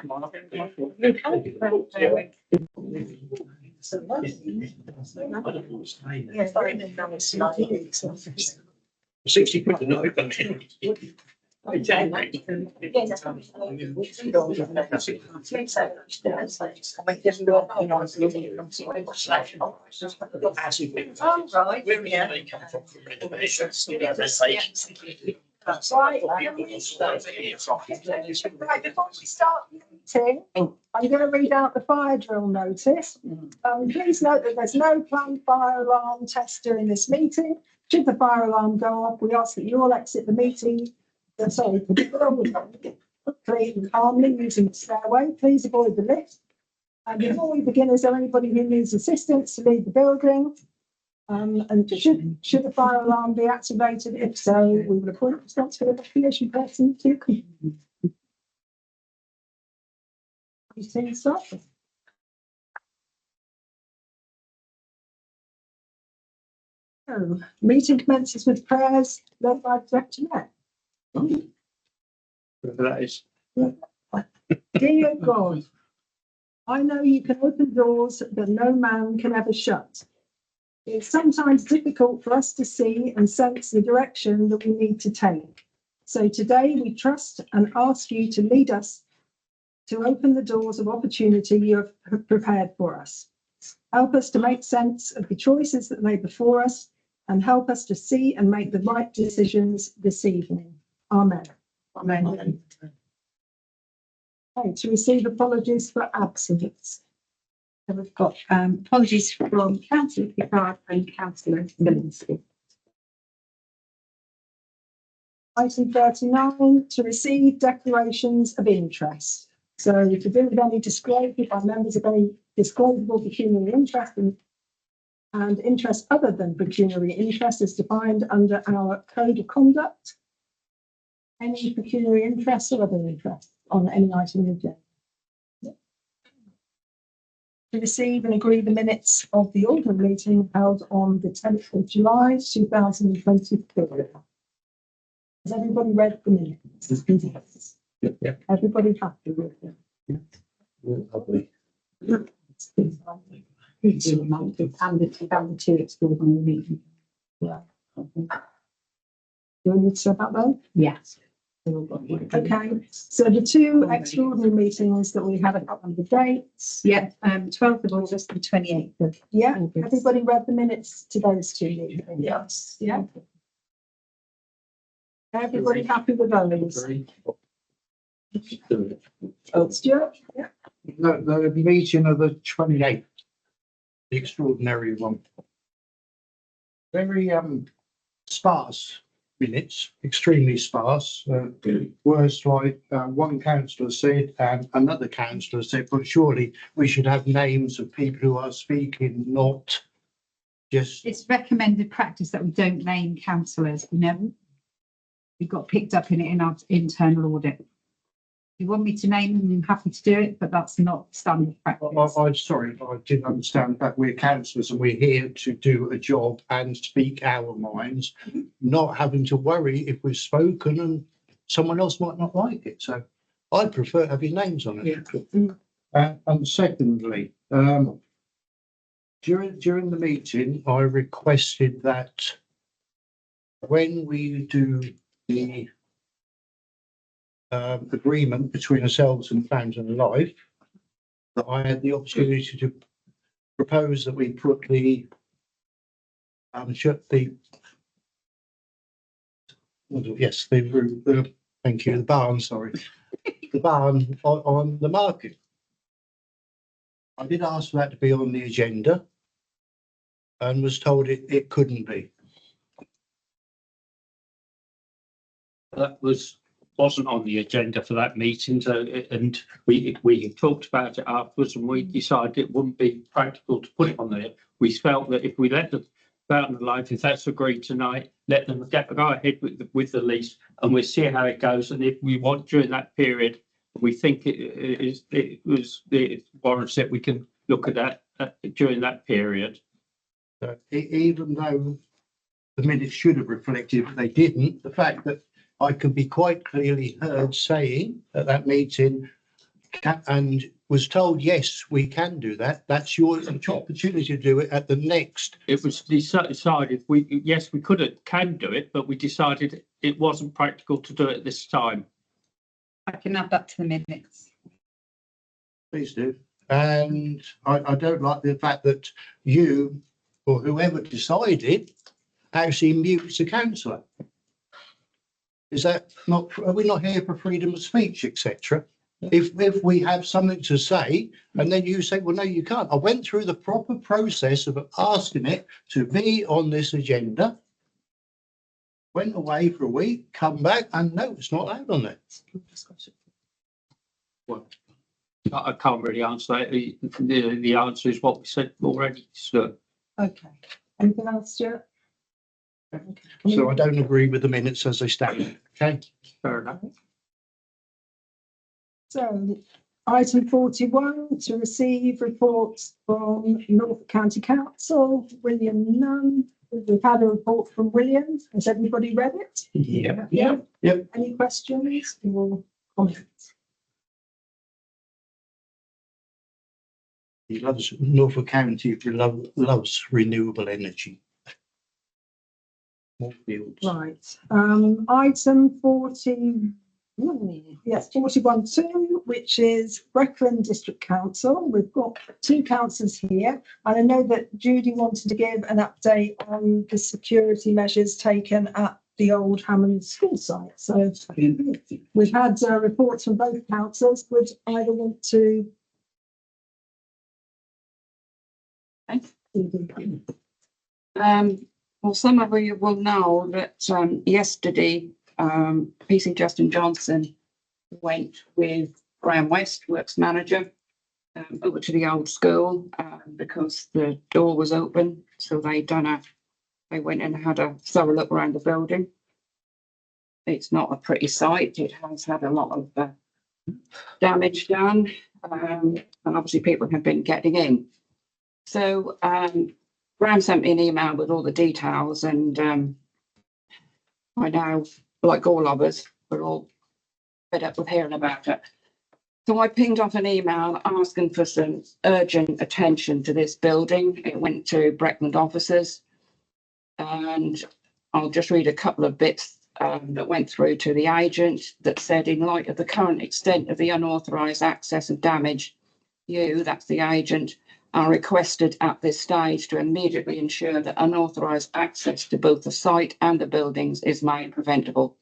£60 a night. Right, before we start the meeting, I'm going to read out the fire drill notice. Please note that there's no planned fire alarm test during this meeting. Should the fire alarm go off, we ask that you all exit the meeting. Quickly and calmly using the stairway. Please avoid the lift. And before we begin, is there anybody who needs assistance to leave the building? And should the fire alarm be activated? If so, we will appoint a responsible evacuation person to start. So, meeting commences with prayers led by Director Net. That is. Dear God, I know you can open doors that no man can ever shut. It's sometimes difficult for us to see and sense the direction that we need to take. So today we trust and ask you to lead us to open the doors of opportunity you have prepared for us. Help us to make sense of the choices that lay before us and help us to see and make the right decisions this evening. Amen. Amen. Okay, to receive apologies for absence. So we've got apologies from Councillor Picard and Councillor Billingsley. Item 39, to receive declarations of interest. So to do with any disclosure by members of any disclosable pecuniary interest and interest other than pecuniary interest is defined under our Code of Conduct. Any pecuniary interest or other interest on any item of the agenda. To receive and agree the minutes of the ordinary meeting held on the 10th of July 2024. Has everybody read the minutes? Yeah. Everybody happy with them? Lovely. And the two extraordinary meetings. Yeah. Do we need to say about that? Yes. Okay, so the two extraordinary meetings that we had a couple of the dates. Yeah, 12th of August and 28th of Yeah, August. everybody read the minutes to those two meetings? Yes. Yeah. Everybody happy with those? Oh, Stuart? Yeah. The meeting of the 28th, the extraordinary one. Very sparse minutes, extremely sparse. Words like one councillor said and another councillor said, but surely we should have names of people who are speaking, not just. It's recommended practice that we don't name councillors. We got picked up in our internal audit. If you want me to name them, I'm happy to do it, but that's not standard practice. I'm sorry, I didn't understand that we're councillors and we're here to do a job and speak our minds, not having to worry if we've spoken and someone else might not like it. So I prefer having names on it. Yeah. And secondly, during the meeting, I requested that when we do the agreement between ourselves and Fountain Life, that I had the opportunity to propose that we put the the barn, sorry, the barn on the market. I did ask for that to be on the agenda and was told it couldn't be. That wasn't on the agenda for that meeting, so and we talked about it afterwards, and we decided it wouldn't be practical to put it on there. We felt that if we let the Fountain Life, if that's agreed tonight, let them go ahead with the lease, and we'll see how it goes. And if we want during that period, we think it warrants it, we can look at that during that period. Even though the minutes should have reflected, but they didn't, the fact that I could be quite clearly heard saying at that meeting, and was told, yes, we can do that. That's your opportunity to do it at the next. It was decided, yes, we can do it, but we decided it wasn't practical to do it this time. I can add that to the minutes. Please do. And I don't like the fact that you or whoever decided actually mutes the councillor. Is that not, are we not here for freedom of speech, etc.? If we have something to say and then you say, well, no, you can't. I went through the proper process of asking it to be on this agenda. Went away for a week, come back and no, it's not allowed on there. Well, I can't really answer that. The answer is what we said already, sir. Okay. Anything else, Stuart? Okay. So I don't agree with the minutes as they stand. Okay. Fair enough. So, item 41, to receive reports from Norfolk County Council, William Nunn. We've had a report from William. Has everybody read it? Yeah. Yeah. Yep. Any questions or comments? He loves Norfolk County, loves renewable energy. More fields. Right, item 40, yes, 41.2, which is Breckland District Council. We've got two councillors here, and I know that Judy wanted to give an update on the security measures taken at the old Hammond school site. So we've had reports from both councillors. Would either want to? Well, some of you will know that yesterday, PC Justin Johnson went with Graham West, works manager, over to the old school because the door was open. So they went and had a thorough look around the building. It's not a pretty site. It has had a lot of damage done, and obviously people have been getting in. So Graham sent me an email with all the details, and I now, like all of us, we're all fed up with hearing about it. So I pinged off an email asking for some urgent attention to this building. It went to Breckland officers, and I'll just read a couple of bits that went through to the agent that said, in light of the current extent of the unauthorised access and damage, that's the agent, are requested at this stage to immediately ensure that unauthorised access to both the site and the buildings is made preventable.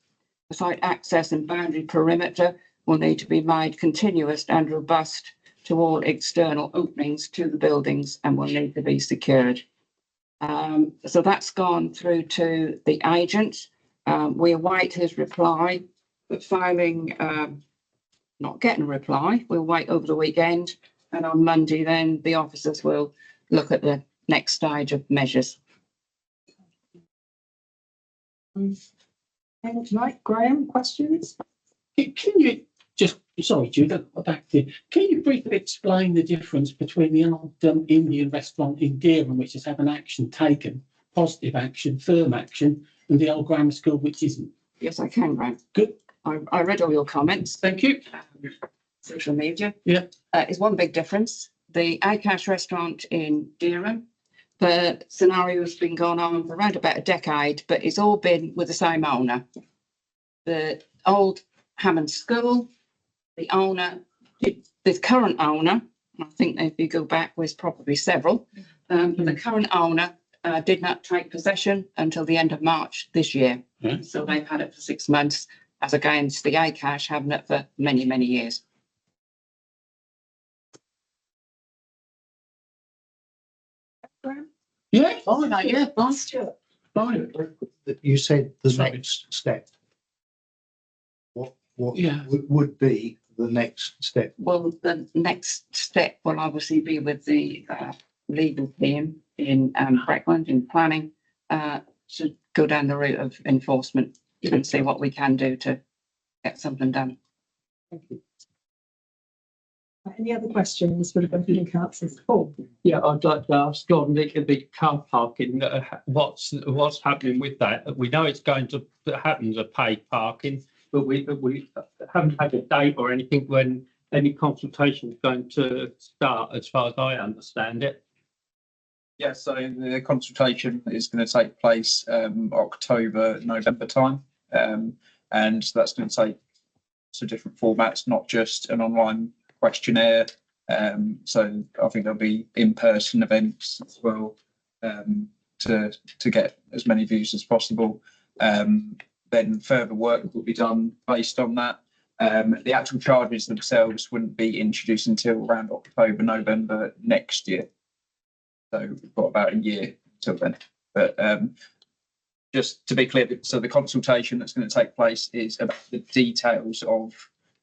The site access and boundary perimeter will need to be made continuous and robust to all external openings to the buildings and will need to be secured. So that's gone through to the agent. We await his reply, but failing not getting a reply, we'll wait over the weekend. And on Monday, then the officers will look at the next stage of measures. Right, Graham, questions? Can you just, sorry, Jude, I'll back to you. Can you briefly explain the difference between the old Indian restaurant in Dereham, which has had an action taken, positive action, firm action, and the old grammar school, which isn't? Yes, I can, Graham. Good. I read all your comments. Thank you. Social media. Yeah. Is one big difference. The Akash restaurant in Dereham, the scenario has been going on for around about a decade, but it's all been with the same owner. The old Hammond School, the owner, the current owner, I think if you go back, there's probably several, but the current owner did not take possession until the end of March this year. Yeah. So they've had it for 6 months, as against the Akash having it for many, many years. Graham? Yeah, fine, yeah, fine, Stuart? fine. You said the Sorry. next step. What Yeah. would be the next step? Well, the next step will obviously be with the legal team in Breckland in planning to go down the route of enforcement and see what we can do to get something done. Any other questions for the Breckland councillors? Paul? Yeah, I'd like to ask on the car parking, what's happening with that? We know it's going to happen to paid parking, but we haven't had a date or anything when any consultation is going to start, as far as I understand it. Yeah, so the consultation is going to take place October, November time. And that's going to take some different formats, not just an online questionnaire. So I think there'll be in-person events as well, to get as many views as possible. Then further work will be done based on that. The actual charges themselves wouldn't be introduced until around October, November next year. So we've got about a year till then. But just to be clear, so the consultation that's going to take place is about the details of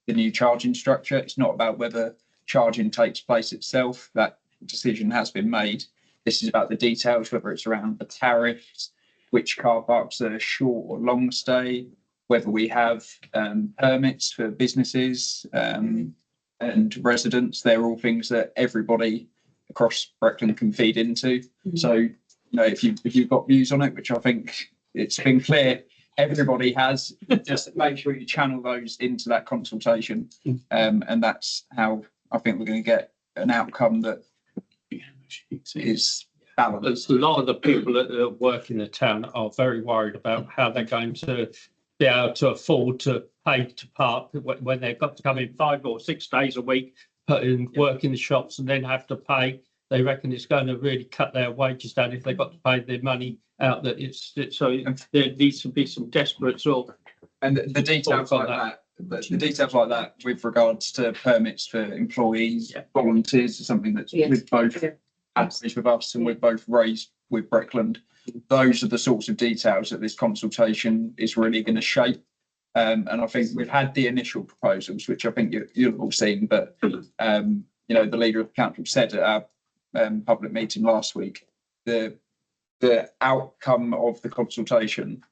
the new charging structure. It's not about whether charging takes place itself. That decision has been made. This is about the details, whether it's around the tariffs, which car parks are short or long stay, whether we have permits for businesses and residents. They're all things that everybody across Breckland can feed into. So, you know, if you've got views on it, which I think it's been clear everybody has, just make sure you channel those into that consultation. And that's how I think we're going to get an outcome that is balanced. There's a lot of the people that work in the town are very worried about how they're going to be able to afford to pay to park when they've got to come in 5 or 6 days a week, put in work in the shops and then have to pay. They reckon it's going to really cut their wages down if they've got to pay their money out. That so there needs to be some desperate sort of. And the details like that, the details like that with regards to permits for employees, volunteers is something that's we've both advised with us and we've both raised with Breckland. Those are the sorts of details that this consultation is really going to shape. And I think we've had the initial proposals, which I think you've all seen, but you know, the leader of the council said at our public meeting last week, the outcome of the consultation,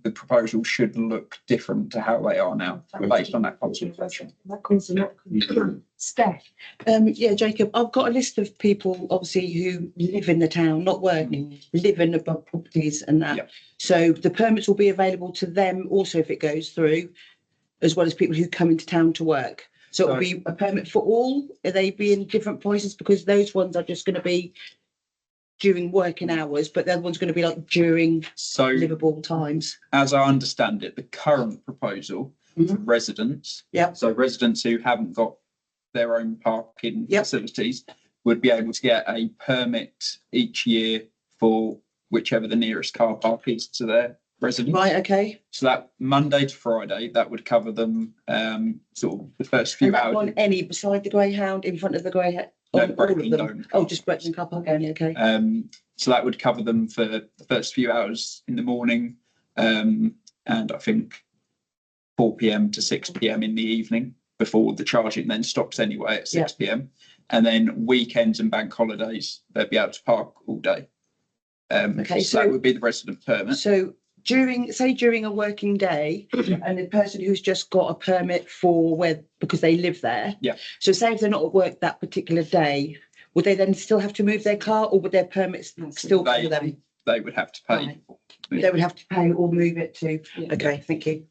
the proposal should look different to how they are now, based on that consultation. That causes a lot of concern. Steph, Yeah, Jacob, I've got a list of people, obviously, who live in the town, not working, live in above properties and that. Yeah. So the permits will be available to them also if it goes through, as well as people who come into town to work. So it'll be a permit for all. Are they be in different prices? Because those ones are just going to be during working hours, but the other one's going to be like during So livable times. as I understand it, the current proposal for residents, so residents who haven't got their own parking facilities would be able to get a permit each year for whichever the nearest car park is to their residence. Right, okay. So that Monday to Friday, that would cover them sort of the first few And that hours. one, any beside the Greyhound, in front of the Greyhound? No, All of Breckland them? don't. Oh, just Breckland car park only, okay. So that would cover them for the first few hours in the morning, and I think 4 p.m. to 6 p.m. in the evening before the charging then stops anyway at 6 p.m. And then weekends and bank holidays, they'd be able to park all day. Okay, so that would be the resident permit. So during a working day, and the person who's just got a permit for because they live there. Yeah. So say if they're not at work that particular day, would they then still have to move their car, or would their permits still cover them? They would have to pay. Right. They would have to pay or move it to. Okay, thank you.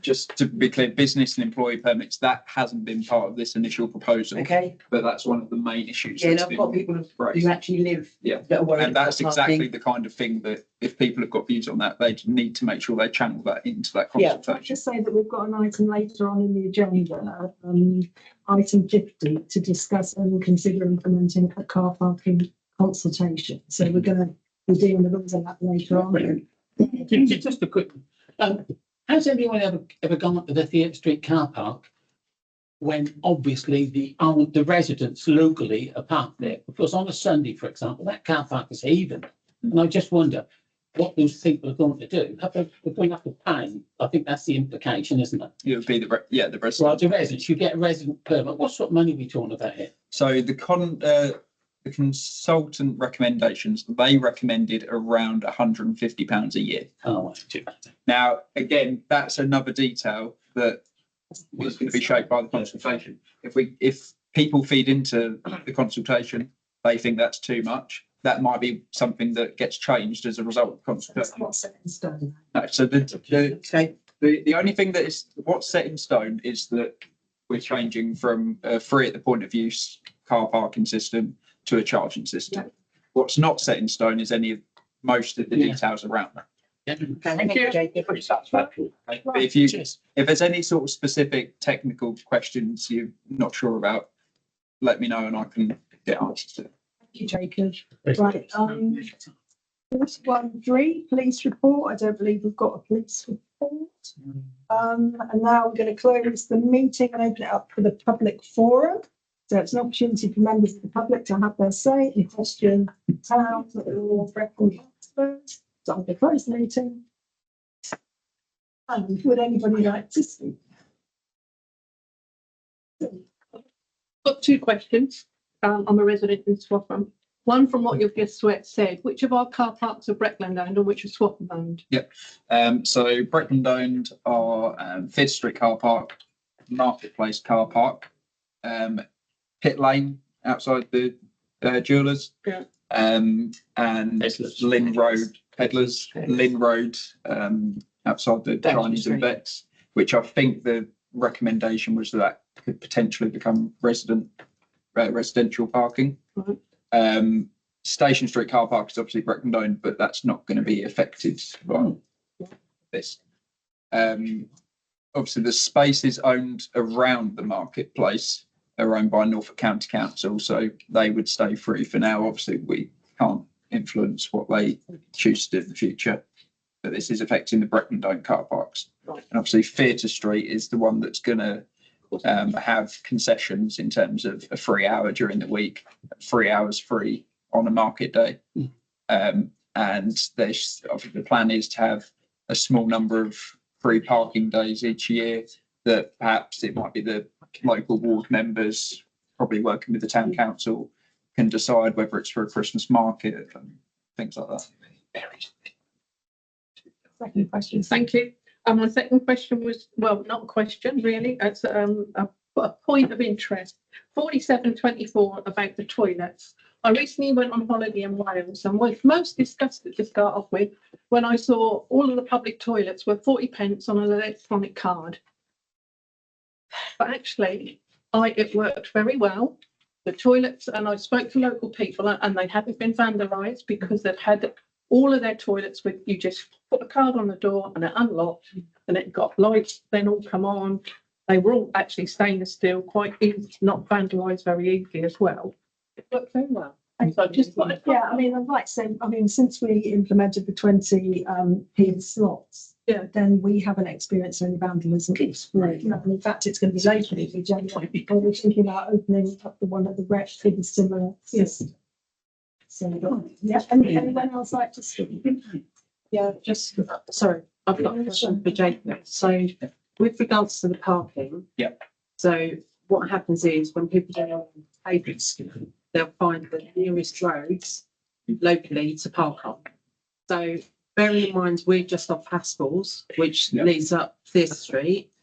Just to be clear, business and employee permits, that hasn't been part of this initial proposal. Okay. But that's one of the main issues. Yeah, and that's I've got been people raised. who actually live Yeah. that are worried And that's about exactly parking. the kind of thing that if people have got views on that, they need to make sure they channel that into that Yeah. I'll consultation. just say that we've got an item later on in the agenda, item 50, to discuss and consider implementing a car parking consultation. So we're going to be dealing with all of that later on. Brilliant. Just a quick, has anyone ever gone to the Theatre Street car park when obviously the residents locally are parked there? Because on a Sunday, for example, that car park is heaving. And I just wonder what those people are going to do. They're going to have to pay. I think that's the implication, isn't it? It would be the Right, resident. the residents, you get a resident permit. What sort of money are we talking about here? So the consultant recommendations, they recommended around £150 a year. Oh, too bad. Now, again, that's another detail that is going to be shaped by the consultation. If people feed into the consultation, they think that's too much, that might be something that gets changed as a result of the That's consultation. not set in stone. No, so Okay. the only thing that is what's set in stone is that we're changing from a free at the point of use car parking system to a charging system. What's not set in stone is most of the Yeah. details around that. Thank you, Jacob. Pretty satisfactory. But if there's any sort of specific technical questions you're not sure about, let me know and I can get answers to. Thank you, Jacob. Right, 1.3, police report. I don't believe we've got a police report. And now we're going to close the meeting and open it up for the public forum. So it's an opportunity for members of the public to have their say and question town or record experts. So I'm going to close the meeting. And would anybody like to speak? Got two questions. I'm a resident in Swaffham. One from what you've just said, which of our car parks are Breckland owned and which are Swaffham owned? So Breckland owned are Fifth Street car park, Marketplace car park, Pit Lane outside the jewellers. Yeah. And Pedlars. Lynn Road, Pedlars, Lynn Road, outside the Chinese and Vets, which I think the recommendation was that could potentially become residential parking. Right. Station Street car park is obviously Breckland owned, but that's not going to be affected by this. Obviously the spaces owned around the marketplace are owned by Norfolk County Council, so they would stay free for now. Obviously we can't influence what they choose to do in the future, but this is affecting the Breckland owned car parks. Right. And obviously Theatre Street is the one that's going to have concessions in terms of a free hour during the week, 3 hours free on a market day. And there's obviously the plan is to have a small number of free parking days each year that perhaps it might be the local ward members, probably working with the town council, can decide whether it's for a Christmas market and things like that. Second question. Thank you. My second question was, well, not a question really, it's a point of interest. 4724 about the toilets. I recently went on holiday in Wales and was most disgusted to start off with when I saw all of the public toilets were 40 pence on an electronic card. But actually, it worked very well. The toilets, and I spoke to local people and they hadn't been vandalised because they've had all of their toilets with, you just put a card on the door and it unlocked and it got lights, then all come on. They were all actually stainless steel, quite easy, not vandalised very easily as well. It worked very well. So I just wanted to- Yeah, I mean, I'd like to say, I mean, since we implemented the 20 P slots, Yeah. then we haven't experienced any vandalism. Right. No, and in fact, it's going to be later in January. We're thinking about opening up the one at the rec with a similar system. So, yeah, anyone else like to speak? Yeah, just, sorry, I've got a question for Jacob. So with regards to the parking. Yep. So what happens is when people go on pavements, they'll find the nearest roads locally to park on. So bearing in mind, we're just off Haskell's, which Yep. leads up this street.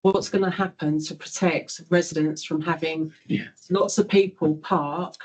What's going to happen to protect residents from having lots of people park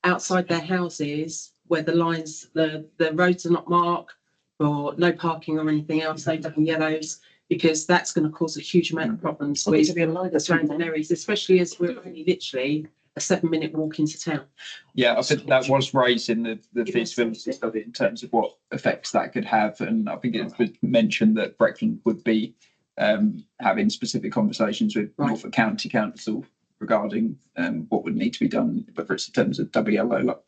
outside their houses where the lines, the roads are not marked or no parking or anything else, they double yellows, because that's going to cause a huge amount of problems with the surrounding areas, especially as we're only literally a 7-minute walk into town. Yeah, I think that was raised in the feasibility study in terms of what effects that could have. And I think it was mentioned that Breckland would be having specific conversations with Norfolk County Council regarding what would need to be done, whether it's in terms of double yellow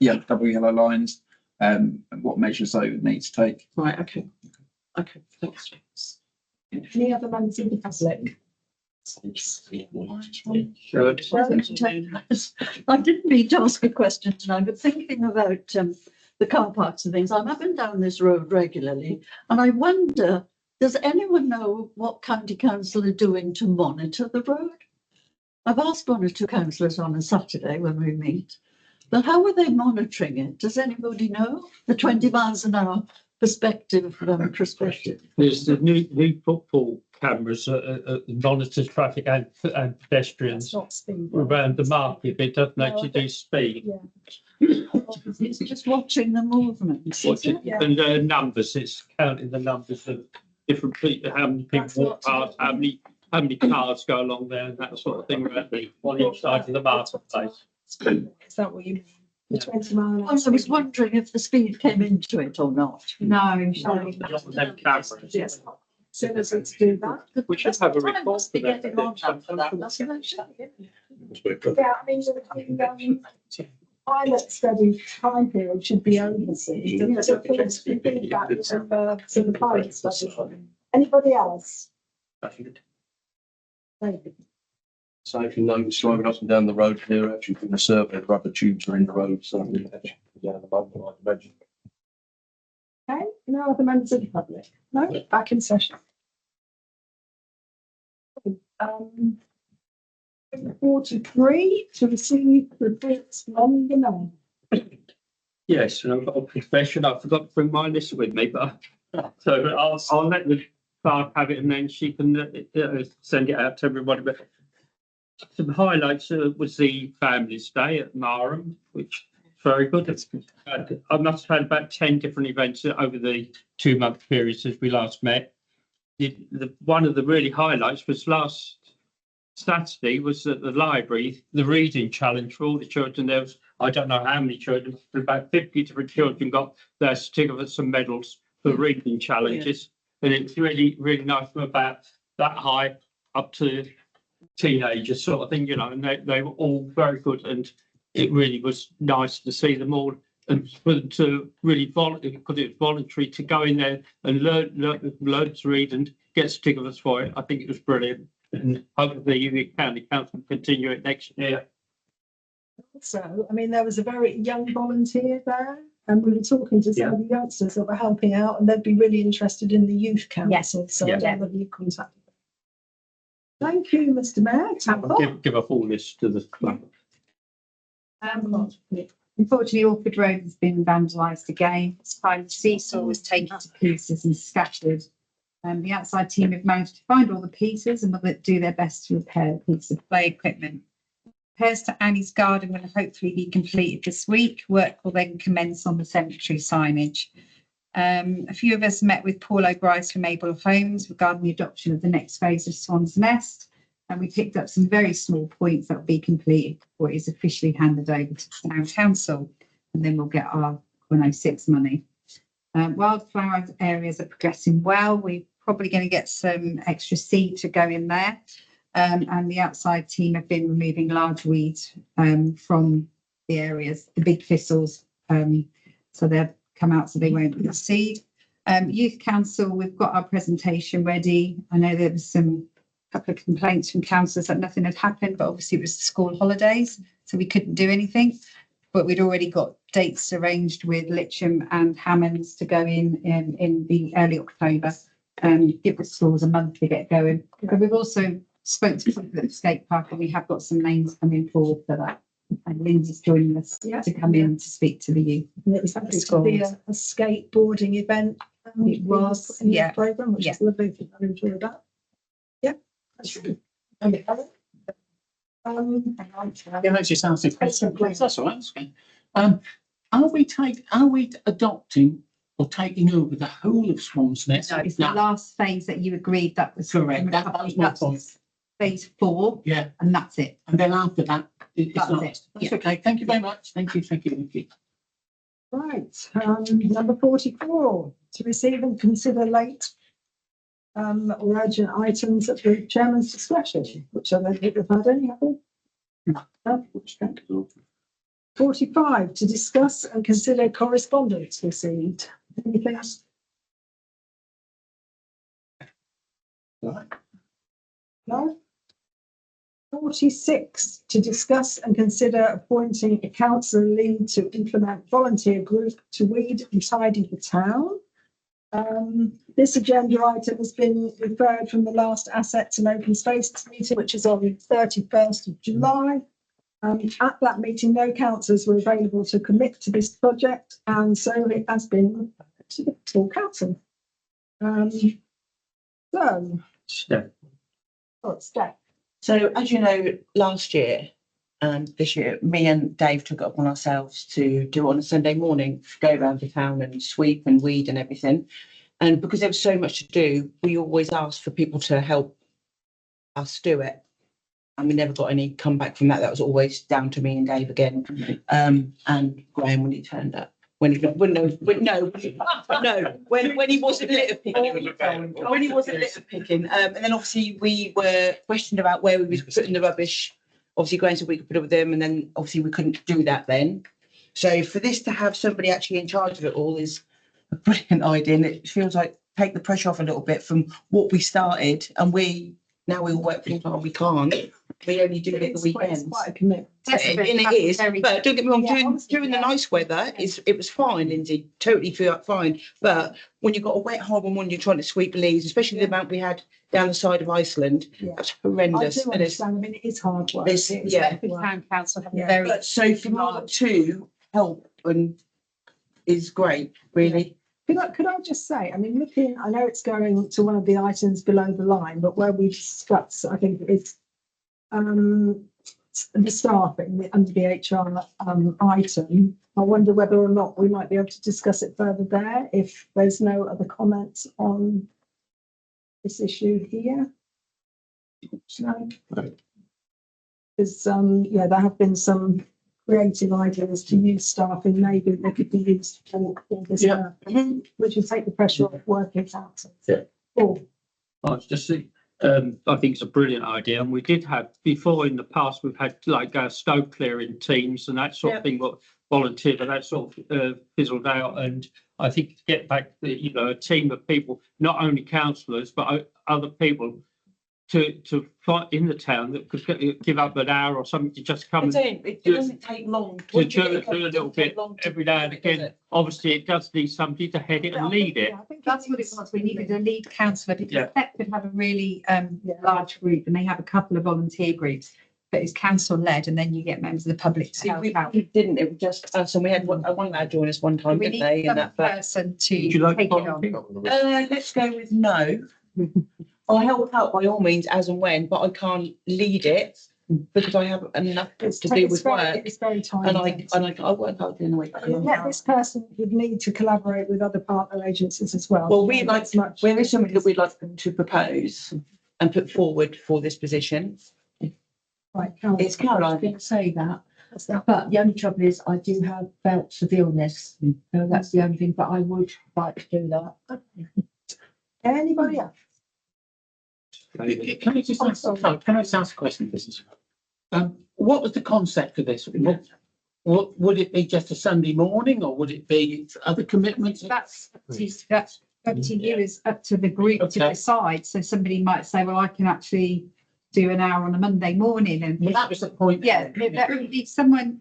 lines, and what measures they would need to take. Right, okay. Okay, thanks. Any other members of the public? I didn't mean to ask a question tonight, but thinking about the car parks and things, I'm up and down this road regularly, and I wonder, does anyone know what county council are doing to monitor the road? I've asked 1 or 2 councillors on a Saturday when we meet, but how are they monitoring it? Does anybody know? The 20 miles an hour perspective. There's the new football cameras that monitor traffic and pedestrians It's not speed. around the market, but it doesn't actually do speed. It's just watching the movements. Watch it. Yeah. And numbers, it's counting the numbers of different people, how many people That's walk not to past, how many how many cars go along there and that sort of thing on each side of the marketplace. Is that what you mean? The 20 mile an hour. I was wondering if the speed came into it or not. No, Them cameras. Yes. So as it's do that. We should have a Time report must for be that. getting on now for that, mustn't it? Yeah, I mean, the pilot study time period should be overseen. So please think that to the pilot study. Anybody else? David? So if you notice driving up and down the road here, actually from the survey, the rubber tubes are in the road, so actually down the road, I'd imagine. Okay, no other members of the public? No, back in session. 43 to receive reports from the non. Yes, and I've got a confession. I forgot to bring my list with me, but so I'll let the clerk have it and then she can send it out to everybody. But some highlights was the Families Day at Marham, which is very good. I must have had about 10 different events over the 2-month period since we last met. One of the really highlights was last Saturday was at the library, the reading challenge for all the children. There was, I don't know how many children, but about 50 different children got their certificates and medals for reading challenges. And it's really, really nice from about that high up to teenagers sort of thing, you know, and they were all very good. And it really was nice to see them all and for them to really volunteer, because it was voluntary, to go in there and learn to read and get certificates for it. I think it was brilliant. And hopefully the county council will continue it next year. So, I mean, there was a very young volunteer there, and we were talking to some of the youngsters that were helping out, and they'd be really interested in the youth council. So I don't know whether you contacted them. Thank you, Mr. Mayor. I'll give a full list to the club. Unfortunately, Orford Road has been vandalised again. This time the seesaw was taken to pieces and scattered. The outside team have managed to find all the pieces and will do their best to repair a piece of play equipment. Repairs to Annie's garden will hopefully be completed this week. Work will then commence on the cemetery signage. A few of us met with Paul O'Grice from Able Homes regarding the adoption of the next phase of Swan's Nest, and we picked up some very small points that will be completed before it is officially handed over to the town council, and then we'll get our 106 money. Wildflower areas are progressing well. We're probably going to get some extra seed to go in there. And the outside team have been removing large weeds from the areas, the big thistles. So they've come out so they won't be seed. Youth Council, we've got our presentation ready. I know there was some couple of complaints from councillors that nothing had happened, but obviously it was the school holidays, so we couldn't do anything. But we'd already got dates arranged with Litcham and Hammonds to go in the early October. Give the schools a month to get going. But we've also spoke to people at the skate park, and we have got some names coming forward for that. And Lindsay's joining us to come in to speak to the youth. And it was happy to be a skateboarding event. It was, in the yeah. program, which is lovely. I enjoyed that. Yeah, that's true. Yeah, that just sounds interesting. That's all right. That's okay. Are we adopting or taking over the whole of Swan's Nest? No, it's the last phase that you agreed that was Correct. That was my point. Phase 4. Yeah. And that's it. And then after that, it's That's not. it. That's okay. Thank you very much. Thank you. Thank you. Thank you. Right, number 44, to receive and consider late or urgent items at the chairman's discretion, which I don't think we've had any, have we? No. 45, to discuss and consider correspondence received. Anything else? No? 46, to discuss and consider appointing a councillor lead to implement volunteer group to weed and tidy the town. This agenda item has been referred from the last Assets and Open Spaces meeting, which is on the 31st of July. At that meeting, no councillors were available to commit to this project, and so it has been to the full council. Steph. So as you know, last year and this year, me and Dave took it upon ourselves to do on a Sunday morning, go around the town and sweep and weed and everything. And because there was so much to do, we always asked for people to help us do it. And we never got any comeback from that. That was always down to me and Dave again. And Graham when he turned up. When he when he wasn't litter picking. When he wasn't litter picking. And then obviously we were questioned about where we was putting the rubbish. Obviously Graham said we could put it with them, and then obviously we couldn't do that then. So for this to have somebody actually in charge of it all is a brilliant idea, and it feels like take the pressure off a little bit from what we started, and we now we all work full time. We can't. We only do it the It's weekends. quite a commitment. And it is, but don't get me wrong, during the nice weather, it was fine, Lindsay, totally feel fine. But when you've got a wet, horrible morning, you're trying to sweep leaves, especially the amount we had down the side of Iceland, Yeah. that's I horrendous. do And it's, understand, I mean, it is hard work. It's- It's yeah. hard work. Town council have a Yeah. very. but so for Mark to help and is great, really. Could I just say, I mean, looking, I know it's going to one of the items below the line, but where we discuss, I think it's the staffing under the HR item. I wonder whether or not we might be able to discuss it further there if there's no other comments on this issue here. No. Because yeah, there have been some creative ideas to use staffing, maybe they could be used for this, Yeah. which would take the pressure off working councils. Yeah. Oh, I was just saying, I think it's a brilliant idea, and we did have, before in the past, we've had like stove clearing teams and that sort of thing, what volunteer, but that sort of fizzled out, and I think to get back, a team of people, not only councillors, but other people to fight in the town that could give up an hour or something to just come It doesn't take long. to do a little bit every now and again. Obviously, it does need somebody to head it and lead it. I think That's what it was. We needed a lead councillor because Yeah. Thetford have a really Yeah. large group and they have a couple of volunteer groups. But it's council led and then you get members of the public to See, help we out. didn't, it was just us, and we had one lad join us one time, We didn't need they? And some that, but person Would you like to to take it on. volunteer? let's go with no. I'll help out by all means as and when, but I can't lead it because I have enough to do with work. It's very time And intensive. I work hard in the week. And yet this person would need to collaborate with other partner agencies as well. Well, we'd like, As much- there is something that we'd like them to propose and put forward for this position. Right, Caroline. It's Caroline. Going to say that, What's that? but the only trouble is I do have bouts of illness. So that's the only thing, but I would like to do that. Anybody else? Can I just ask a question? This is, what was the concept of this? What would it be just a Sunday morning or would it be other commitments? That's up to you, is up to the group to Okay. decide. So somebody might say, well, I can actually do an hour on a Monday morning and Well, that was the point. yeah, we need someone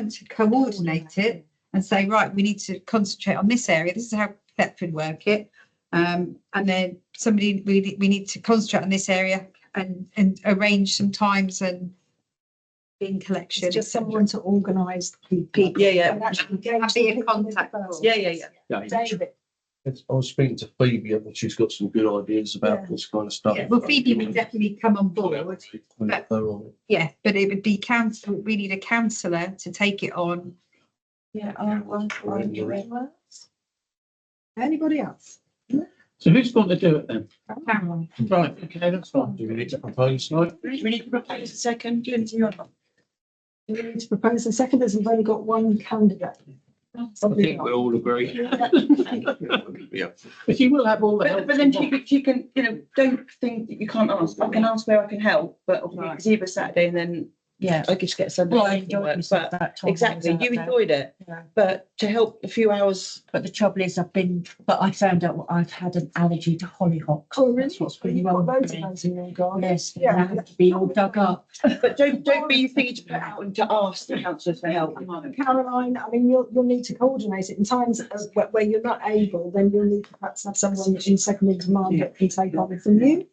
to coordinate it and say, right, we need to concentrate on this area. This is how Thetford work it. And then we need to concentrate on this area and arrange some times and bin collection. It's just someone to organise the people. Yeah. And actually Have engage be the a people in the contact first point. place. Yeah. David, I was speaking to Phoebe, I think she's got some good ideas Yeah. about this kind of stuff. Yeah, well, Phoebe would definitely come on board. With her on it. Yeah, but it would be council, we need a councillor to take it on. Yeah. anybody else? So who's going to do it then? Caroline. Right, okay, that's fine. Do we need to propose tonight? We need to propose a second. Lindsay, you're on. Do we need to propose a second as we've only got one candidate? I think we all agree. Yeah. But you will have all the help. But then you want. she can, don't think that you can't ask. I can ask where I can help, but obviously it's either Saturday and then, yeah, I just get Sunday. Well, I morning enjoyed work, myself but that time. I was exactly, out you there. enjoyed it, Yeah. but to help a few hours, But the trouble is but I found out I've had an allergy to hollyhocks. Oh, really? That's what's been You've wrong got with loads of me. those in your garden. Yes, Yeah. and I have to be all dug up. but don't be thinking to put out and to ask the councillors for help. Caroline, I mean, you'll need to coordinate it in times where you're not able, then you'll need to perhaps have someone in second in command that can take on from you.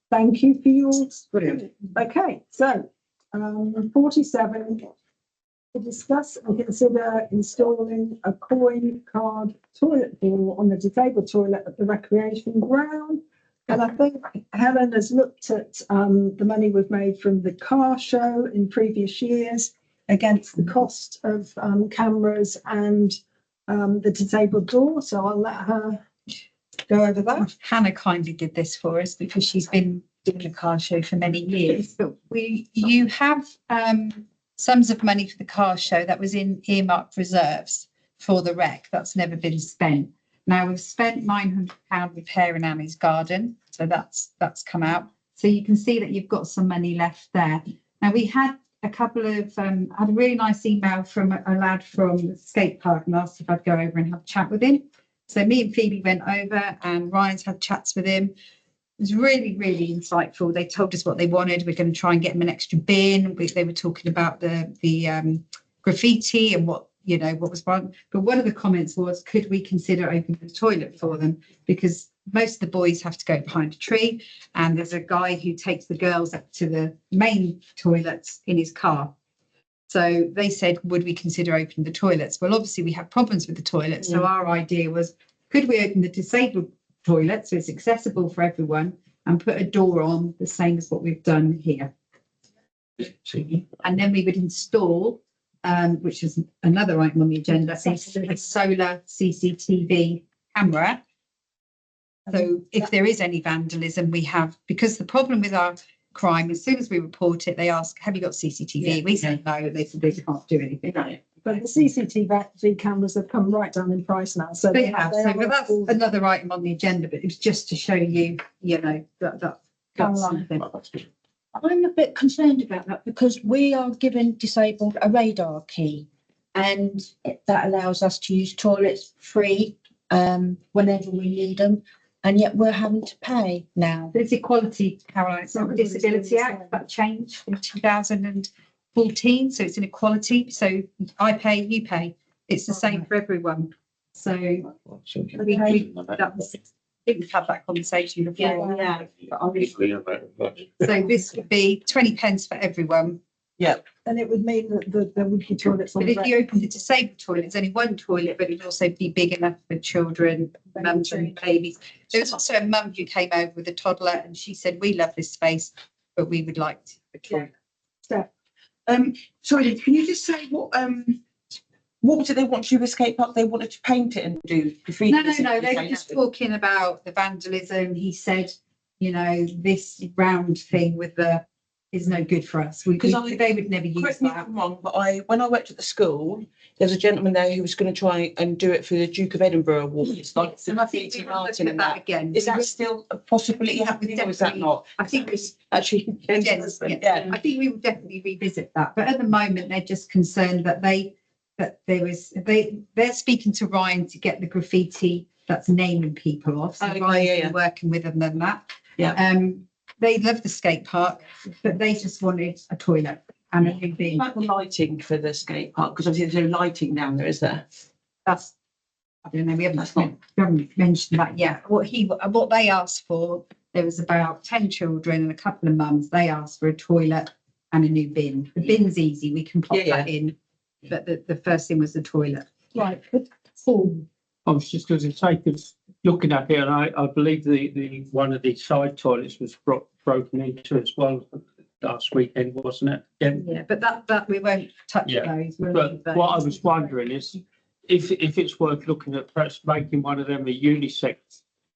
Thank you for yours. Brilliant. Okay, so 47, to discuss and consider installing a coin card toilet bowl on the disabled toilet at the recreation ground. And I think Helen has looked at the money we've made from the car show in previous years against the cost of cameras and the disabled door. So I'll let her go over that. Hannah kindly did this for us because she's been doing a car show for many years, but you have sums of money for the car show that was in earmarked reserves for the wreck. That's never been spent. Now we've spent £900 repairing Annie's garden, so that's come out. So you can see that you've got some money left there. Now we had a couple of had a really nice email from a lad from the skate park and asked if I'd go over and have a chat with him. So me and Phoebe went over and Ryan's had chats with him. It was really, really insightful. They told us what they wanted. We're going to try and get them an extra bin. They were talking about the graffiti and what was wrong. But one of the comments was, could we consider opening the toilet for them? Because most of the boys have to go behind a tree, and there's a guy who takes the girls up to the main toilets in his car. So they said, would we consider opening the toilets? Well, obviously we have problems with the toilets. So our idea was, could we open the disabled toilet so it's accessible for everyone and put a door on the same as what we've done here? And then we would install, which is another item on the agenda, a solar CCTV camera. So if there is any vandalism, we have, because the problem with our crime, as soon as we report it, they ask, have you got CCTV? We say no, they said they can't do anything. No. But the CCTV cameras have come right down in price now, so They have, so are but that's all- another item on the agenda, but it was just to show you, that's something. I'm a bit concerned about that because we are giving disabled a radar key and that allows us to use toilets free whenever we need them. And yet we're having to pay now. There's equality, Caroline, it's not the Disability Act that changed in 2014, so it's an equality. So I pay, you pay. It's the same for everyone. So we've had that conversation before. Yeah. So this would be 20 pence for everyone. And it would mean that there would be toilets on But the if you open the disabled toilet, it's only one toilet, but it'd also be big enough for children, mums and babies. There was also a mum who came over with a toddler and she said, we love this space, but we would like a toilet. Sorry, can you just say what did they want to do with skate park? They wanted to paint it and do graffiti. No, they were just talking about the vandalism. He said, this round thing with the is no good for us. They would never use Correct me if that. I'm wrong, but when I worked at the school, there was a gentleman there who was going to try and do it for the Duke of Edinburgh Award. It's like And I think we graffiti will look arting at and that that. again. Is that still a possibility happening or is that not? I think it's Actually, yes. I think we will definitely revisit that. But at the moment, they're just concerned that they're speaking to Ryan to get the graffiti that's naming people off. So Ryan's been working with them on that. Yeah. They love the skate park, but they just wanted a toilet and a new bin. About the lighting for the skate park, because obviously there's no lighting down there, is there? I don't know, we haven't mentioned that yet. What they asked for, there was about 10 children and a couple of mums. They asked for a toilet and a new bin. The bin's easy, we can pop that in. But the first thing was the toilet. Right, but Paul, I was just going to say, because looking at it, and I believe the one of the side toilets was broken into as well last weekend, wasn't it? Yeah, but that we won't touch those. But what I was wondering is if it's worth looking at perhaps making one of them a unisex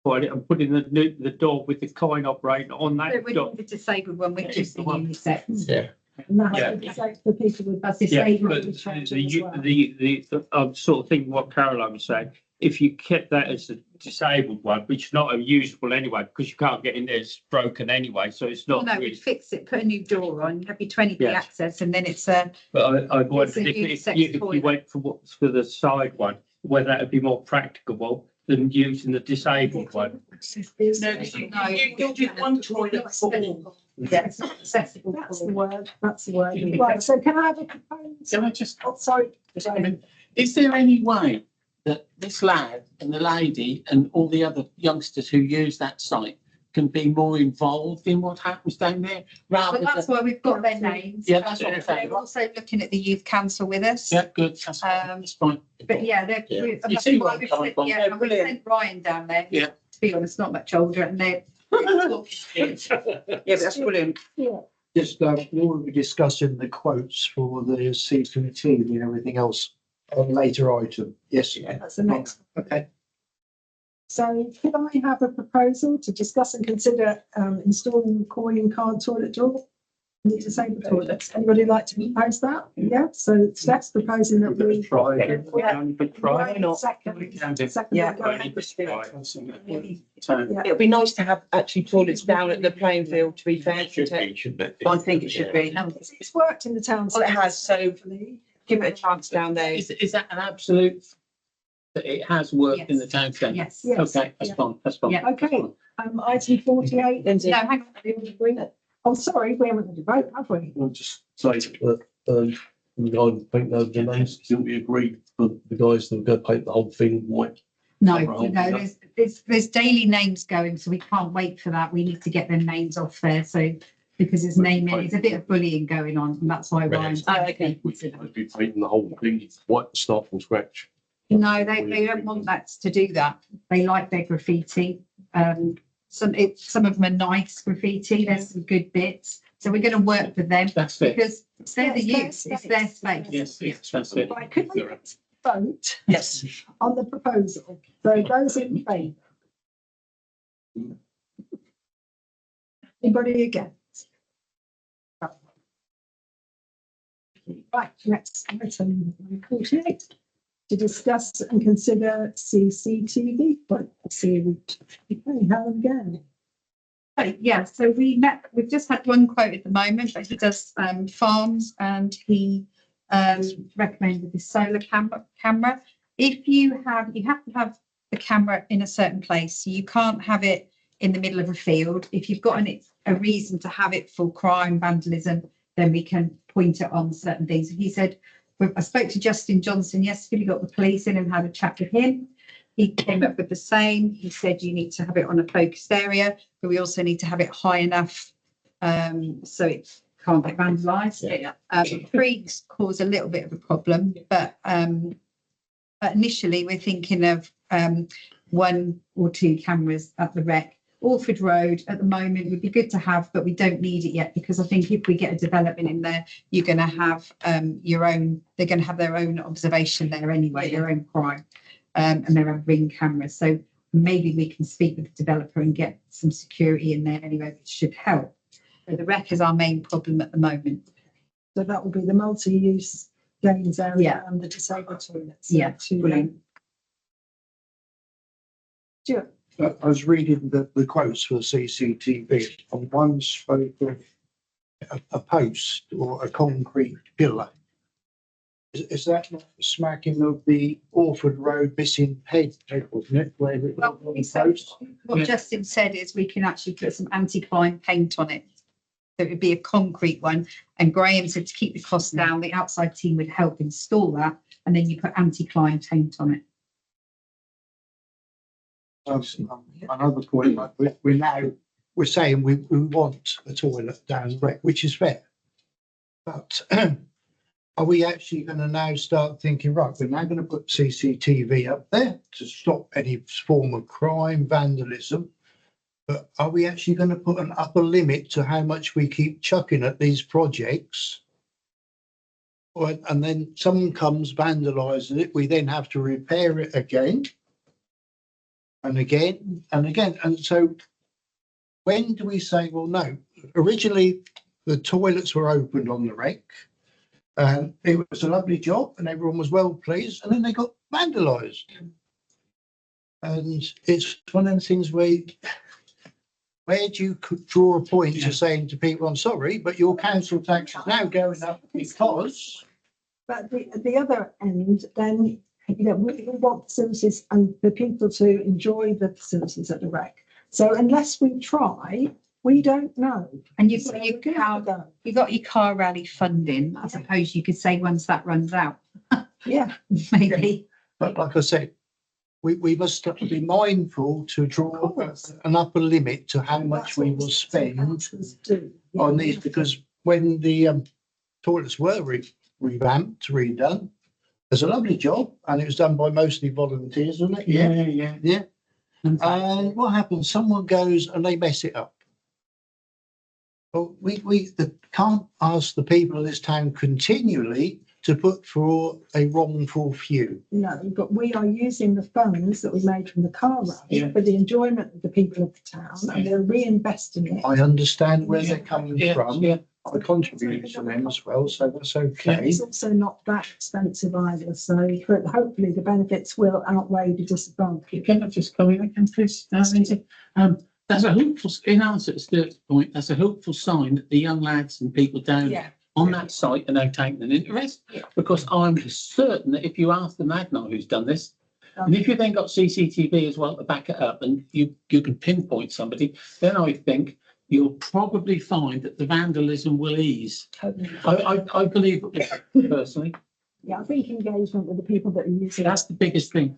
toilet and putting the door with the coin operating on that. It would be the disabled one, which is the unisex. Yeah. and that's for people with That's Yeah, disabled but children as well. I'm sort of thinking what Caroline was saying. If you kept that as a disabled one, which is not usable anyway, because you can't get in there, it's broken anyway, so it's not No, really. we'd fix it, put a new door on, have your 20p Yes. access, and then it's a. But I wondered a if unisex you toilet. went for the side one, whether that would be more practicable than using the disabled one. You'll do one toilet for all. Yes, accessible. That's the word, Right, so can I have a proposal? Can I just, Oh, sorry. is there any way that this lad and the lady and all the other youngsters who use that site can be more involved in what happens down there? Rather But that's than, why we've got their names. Yeah, that's what I'm saying. They're also looking at the youth council with us. yeah, good, that's fine. But yeah, they're. Yeah. and You that's see why where I'm we've coming sent- from. Yeah, Yeah, and we've brilliant. sent Ryan down there. Yeah. To be honest, not much older, and they're. Yeah, but that's brilliant. Yeah, Just, we'll be discussing the quotes for the CCTV and everything else on a later item. Yes. that's the next. Okay. So could I have a proposal to discuss and consider installing a coin card toilet door in the disabled toilets? Anybody like to propose that? Yeah, so Steph's proposing that we. Try it. Yeah. Why not? Second, Yeah. go ahead. So, It'd be nice to have actually toilets down at the playing field, to be fair. I think it should be. It's worked in the town. Well, it has, so give it a chance down there. Is that an absolute? That it has worked in the town centre? Yes. Yes. Okay, that's fine, that's fine. Yeah. Okay, item 48. Lindsay. No, hang on. Oh, sorry, we haven't had a vote, have we? I'll just say that, I think the names didn't we agree for the guys that were going to paint the whole thing white? No, Right. no, there's daily names going, so we can't wait for that. We need to get them names off there, so because there's there's a bit of bullying going on, and that's why Ryan's. Oh, okay. I'd be painting the whole thing white to start from scratch. No, they don't want that to do that. They like their graffiti. Some of them are nice graffiti. There's some good bits. So we're going to work with them That's it. because they're the Yes, youth. It's their space. Yes, yes, that's it. Right, could we vote Yes. on the proposal? So those in favour? Anybody against? Right, next item 48. To discuss and consider CCTV. But I see Helen again. Yeah, so we've just had one quote at the moment, but he does farms and he recommended the solar camera. If you have to have the camera in a certain place. You can't have it in the middle of a field. If you've got a reason to have it for crime, vandalism, then we can point it on certain things. He said, I spoke to Justin Johnson yesterday, we got the police in and had a chat with him. He came up with the same. He said you need to have it on a focused area, but we also need to have it high enough so it can't get vandalised. Freaks cause a little bit of a problem, but initially we're thinking of 1 or 2 cameras at the Rec. Orford Road at the moment would be good to have, but we don't need it yet because I think if we get a development in there, you're going to have your own, they're going to have their own observation there anyway, their own crime, and they're on Ring cameras. So maybe we can speak with the developer and get some security in there anyway, which should help. So the Rec is our main problem at the moment. So that will be the multi-use games area and the disabled toilets. Yeah, brilliant. Stuart. I was reading the quotes for the CCTV, and one spoke of a post or a concrete pillar. Is that not smacking of the Orford Road missing head, wasn't it? Where it Well, was he on said- post? What Justin said is we can actually put some anti-climb paint on it. So it would be a concrete one. And Graham said to keep the cost down, the outside team would help install that. And then you put anti-climb paint on it. Another point, like we're saying we want a toilet down the Rec, which is fair. But are we actually going to now start thinking, right, we're now going to put CCTV up there to stop any form of crime, vandalism? But are we actually going to put an upper limit to how much we keep chucking at these projects? And then someone comes, vandalises it, we then have to repair it again. And again, and again. And so when do we say, well, no, originally the toilets were opened on the Rec. And it was a lovely job and everyone was well pleased. And then they got vandalised. And it's one of those things where do you draw a point to saying to people, I'm sorry, but your council tax is now going up because. But the other end, then, you know, we want facilities and the people to enjoy the facilities at the Rec. So unless we try, we don't know. And you've So got we're your gonna have to car, go. you've got your car rally funding. I suppose you could say once that runs out, Yeah, maybe. But like I said, we must be mindful to draw an upper limit to how much we will spend on these, because when the toilets were revamped, redone, there's a lovely job and it was done by mostly volunteers, wasn't it? Yeah. And what happens? Someone goes and they mess it up. Well, we can't ask the people of this town continually to put for a wrongful few. No, but we are using the funds that we made from the car Yeah. ride for the enjoyment of the people of the town, and we're reinvesting it. I understand where they're coming Yeah, from. yeah. I contribute to them as well, so that's okay. It's also not that expensive either, so hopefully the benefits will outweigh the disadvantage. Can I just come in again, please? Lindsay? That's a hopeful, in answer to Stuart's point, that's a hopeful sign that the young lads and people down Yeah. on that site are now taking an interest. Because I'm certain that if you ask the Magnar who's done this, and if you've then got CCTV as well to back it up and you can pinpoint somebody, then I think you'll probably find that the vandalism will ease. I believe it personally. Yeah, I think engagement with the people that are using it, That's the biggest thing.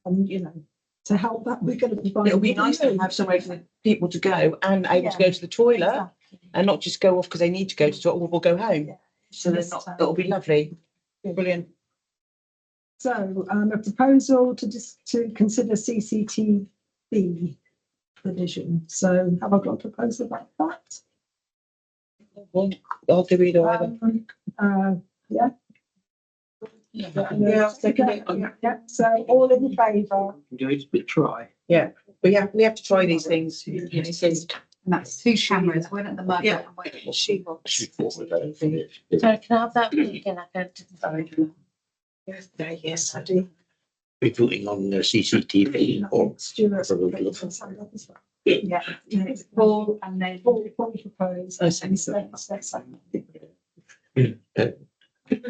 and to help that, we're going to provide. It'll be nice to have somewhere for people to go and able to go to the toilet Exactly. and not just go off because they need to go to the toilet or go home. Yeah. So they're not, it'll be lovely. Brilliant. So, a proposal to consider CCTV provision. So have I got a proposal about that? I'll do either either. Yeah. Yeah, I'll second it. Yeah, so all in favour? Do it a bit dry. We have to try these things. Yes. And that's two cameras, one at the moment. Yeah. and one at the shoebox. So can I have that? Can I go to the Yes, I do. Be putting on the CCTV or Stuart. probably. Yeah, it's Paul and then. Paul proposed. I second it.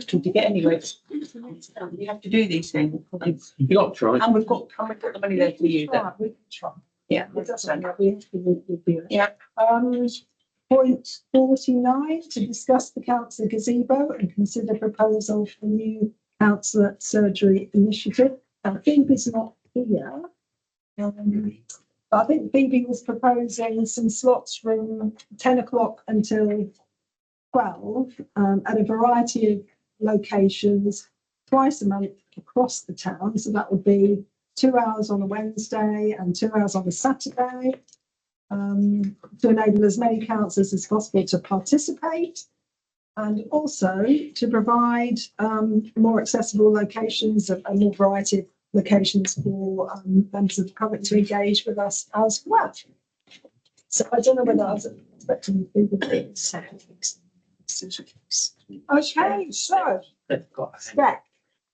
To get anywhere. We have to do these things. You got to try. And we've got the money there for you. Right, we can try. Yeah. It doesn't matter, we have to review it. Yeah. Point 49, to discuss the council gazebo and consider proposal for new council surgery initiative. Phoebe's not here. But I think Phoebe was proposing some slots from 10 o'clock until 12 at a variety of locations twice a month across the town. So that would be 2 hours on a Wednesday and 2 hours on a Saturday, to enable as many councillors as possible to participate, and also to provide more accessible locations, a more variety of locations for members of the public to engage with us as well. So I don't know whether I was expecting people to say. Okay, so Steph.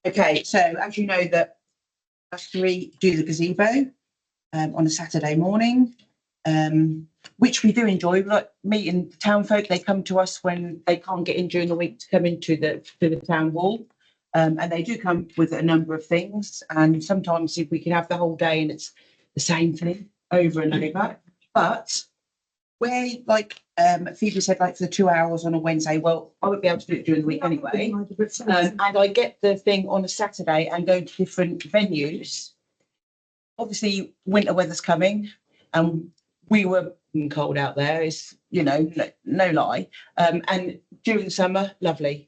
Okay, so as you know that us three do the gazebo on a Saturday morning, which we do enjoy. We like meeting the town folk. They come to us when they can't get in during the week to come into the town hall. And they do come with a number of things. And sometimes if we can have the whole day and it's the same thing over and over. But where, like Phoebe said, like for the 2 hours on a Wednesday, well, I won't be able to do it during the week anyway. And I get the thing on a Saturday and go to different venues. Obviously, winter weather's coming, and we were cold out there. Is no lie. And during the summer, lovely.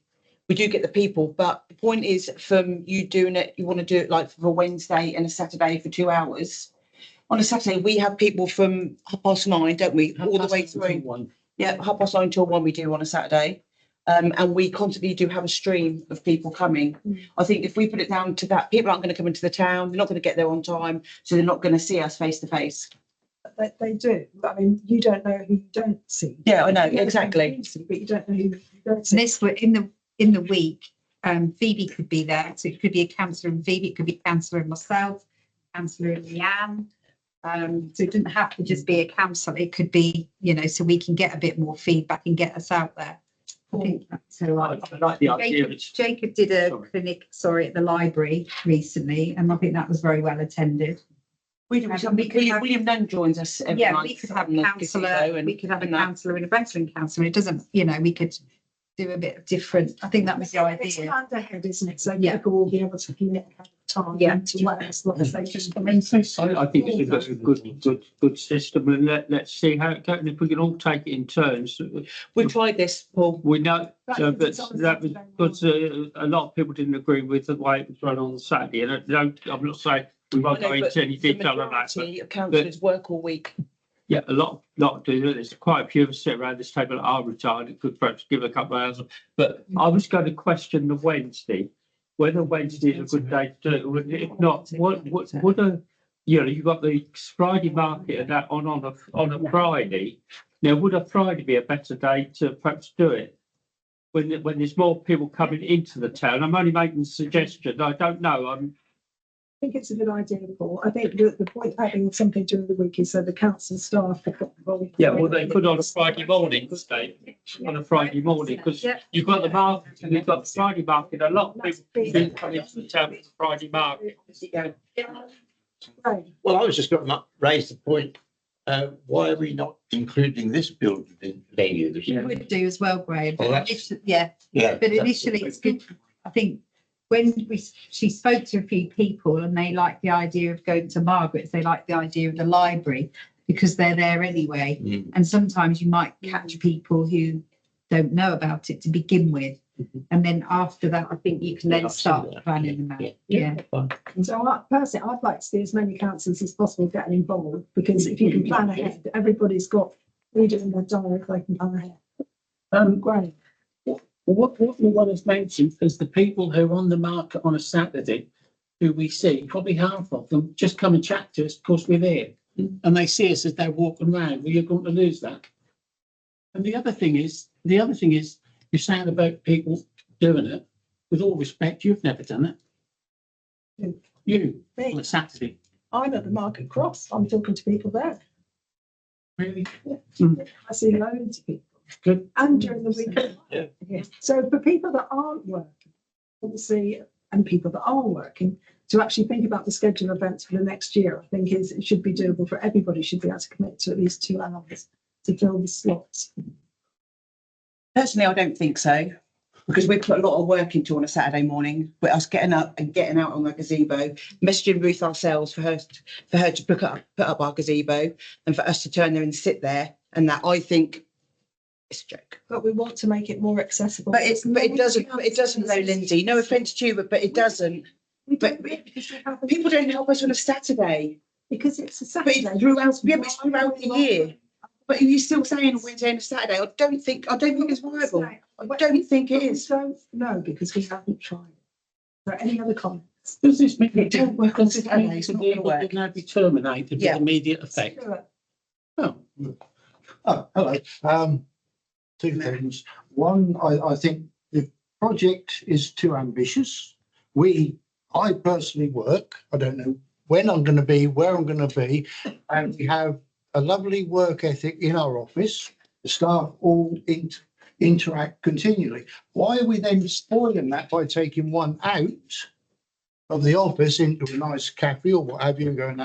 We do get the people, but the point is, from you doing it, you want to do it like for a Wednesday and a Saturday for 2 hours. On a Saturday, we have people from 9:30, don't we, all the way through. 1:30. Yeah, 9:30 till 1 we do on a Saturday. And we constantly do have a stream of people coming. I think if we put it down to that, people aren't going to come into the town, they're not going to get there on time, so they're not going to see us face to face. They do. I mean, you don't know who you don't see. Yeah, I know, You know exactly. who you see, but you don't know who you don't And see. this were in the week, Phoebe could be there. So it could be a councillor and Phoebe, it could be councillor and myself, councillor and Leanne. So it didn't have to just be a council. It could be, so we can get a bit more feedback and get us out there. I think that's all right. I like the idea. Jacob did a clinic, at the library recently, and I think that was very well attended. We do. William Dunn joins us every Yeah, night. we could have on a the councillor, gazebo and- we could have a and that. councillor and a veteran councillor. It doesn't, we could do a bit of different. I think that was the It's idea. planned ahead, isn't it? So Yeah. people will be able to commit ahead of time Yeah. to let us know if they can come in. I think it's a good system, and let's see how it goes. And if we can all take it in turns, We've tried this, Paul. we know. That So, is- but it's on that was Saturday because a lot of people didn't agree with the way it was run on Saturday. And I'm not saying we won't go into any The detail on that. But majority of councillors work all week. Yeah, a lot do. There's quite a few of us sit around this table that are retired. It could perhaps give a couple of hours. But I was going to question the Wednesday, whether Wednesday is a good day to do it. If not, would a, you've got the Friday market and that on a Friday. Now, would a Friday be a better day to perhaps do it? When there's more people coming into the town? I'm only making a suggestion. I don't know. I think it's a good idea, Paul. I think the point of having something during the week is so the council staff have got involved. Yeah, well, they could on a Friday morning, could they? On a Friday morning, because you've got the market, you've got the Friday market. A lot of people come into the town for the Friday market. Right. Well, I was just going to raise the point, why are we not including this building in venue? You would do as well, Graham. Well, that's- Yeah, Yeah. but initially it's good. I think when she spoke to a few people and they like the idea of going to Margaret's, they like the idea of the library because they're there anyway. Mm. And sometimes you might catch people who don't know about it to begin with. And then after that, I think you can Yeah, then I've seen start that. planning them out. Yeah. Yeah. And so personally, I'd like to see as many councillors as possible getting involved, because if you can plan ahead, everybody's got read it in their diary if they can plan ahead. Great. What we want to mention is the people who are on the market on a Saturday, who we see, probably half of them just come and chat to us because we're there. And they see us as they're walking around. Well, you're going to lose that. And the other thing is, you're saying about people doing it. With all respect, you've never done it. Who? You, Me. on a Saturday. I'm at the Market Cross. I'm talking to people there. Really? I see loads of people. Good. And during the week. Yeah. So for people that aren't working, obviously, and people that are working, to actually think about the schedule of events for the next year, I think it should be doable for everybody, should be able to commit to at least 2 hours to fill the slots. Personally, I don't think so, because we put a lot of work into on a Saturday morning, with us getting up and getting out on the gazebo, messaging Ruth ourselves for her to put up our gazebo, and for us to turn there and sit there, and that, I think it's a joke. But we want to make it more accessible. But it doesn't though, Lindsay. No offence to you, but it doesn't. But people don't help us on a Saturday. Because it's a But Saturday. it's throughout the year. But you're still saying a Wednesday and a Saturday. I don't think it's viable. I don't think it is. Don't know because we haven't tried. Are there any other comments? Does this mean It don't work on Saturday, it's the not gonna deal work. will now be terminated with Yeah. immediate effect? Stuart, Oh, Oh, hello. Two things. One, I think the project is too ambitious. I personally work, I don't know when I'm going to be, where I'm going to be, and we have a lovely work ethic in our office. The staff all interact continually. Why are we then spoiling that by taking one out of the office into a nice cafe or what have you, and go and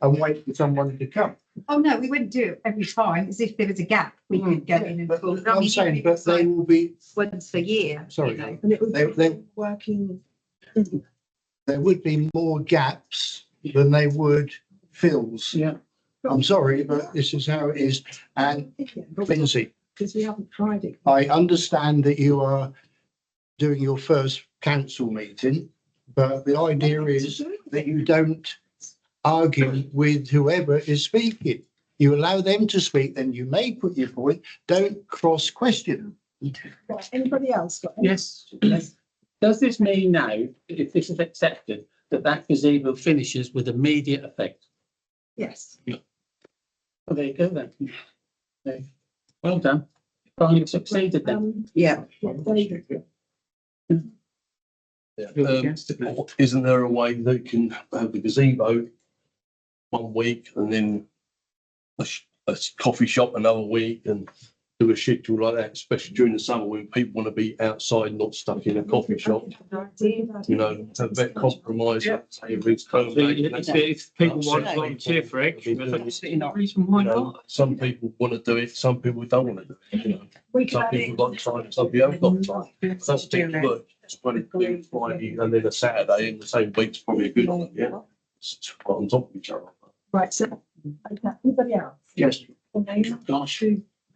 and wait for someone to come? Oh, no, we wouldn't do it every time. As if there was a gap, we could go in and. But pull it. I I'm mean, saying, if but it's they like will be, once a year. sorry, you know. And it would They- be working. there would be more gaps than they would fills. yeah. I'm sorry, but this is how it is. And Lindsay, Because we haven't tried it. I understand that you are doing your first council meeting, but the idea is that you don't argue with whoever is speaking. You allow them to speak, then you may put your point, don't cross question. Right, anybody else got any? Yes. Does this mean now, if this is accepted, that gazebo finishes with immediate effect? Yes. Well, there you go then. Okay. Well done. Finally succeeded then. Yeah. David. Isn't there a way they can have the gazebo 1 week and then a coffee shop another week and do a schedule like that, especially during the summer when people want to be outside, not stuck in a coffee shop, you know, have that compromise. Everything's terminated. If people want to volunteer for extra, there's no reason why You know, not. some people want to do it, some people don't want to do it, you know. We Some can people got time, some people haven't got time. Some people work, it's probably Friday and then a Saturday in the same week's probably a good one, yeah. It's right on top of each other. Right, so, okay, anybody else? Yes, Gosh.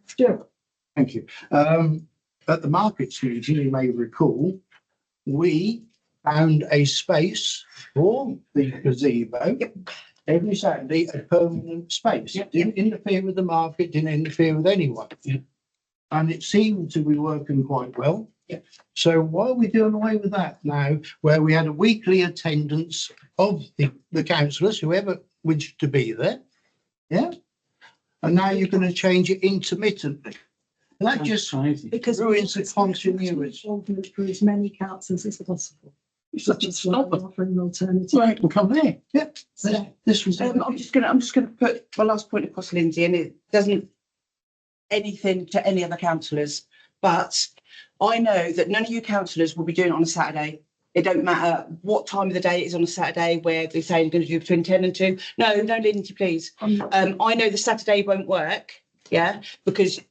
Stuart. thank you. At the markets meeting, you may recall, we found a space for the gazebo every Saturday a permanent space. It didn't interfere with the market, didn't interfere with anyone. Yeah. And it seemed to be working quite well. Yeah. So why are we doing away with that now, where we had a weekly attendance of the councillors, whoever wished to be there? Yeah. And now you're going to change it intermittently. And that just Crazy. Because ruins the continuity. involvement for as many councils as possible. It's such a That's why stopper. we're offering an alternative. Well, it can come there. Yeah. This was. I'm just gonna put my last point across, Lindsay, and it doesn't anything to any other councillors, but I know that none of you councillors will be doing it on a Saturday. It don't matter what time of the day it is on a Saturday where they're saying they're going to do between 10 and 2. No, Lindsay, please. I know the Saturday won't work, yeah, because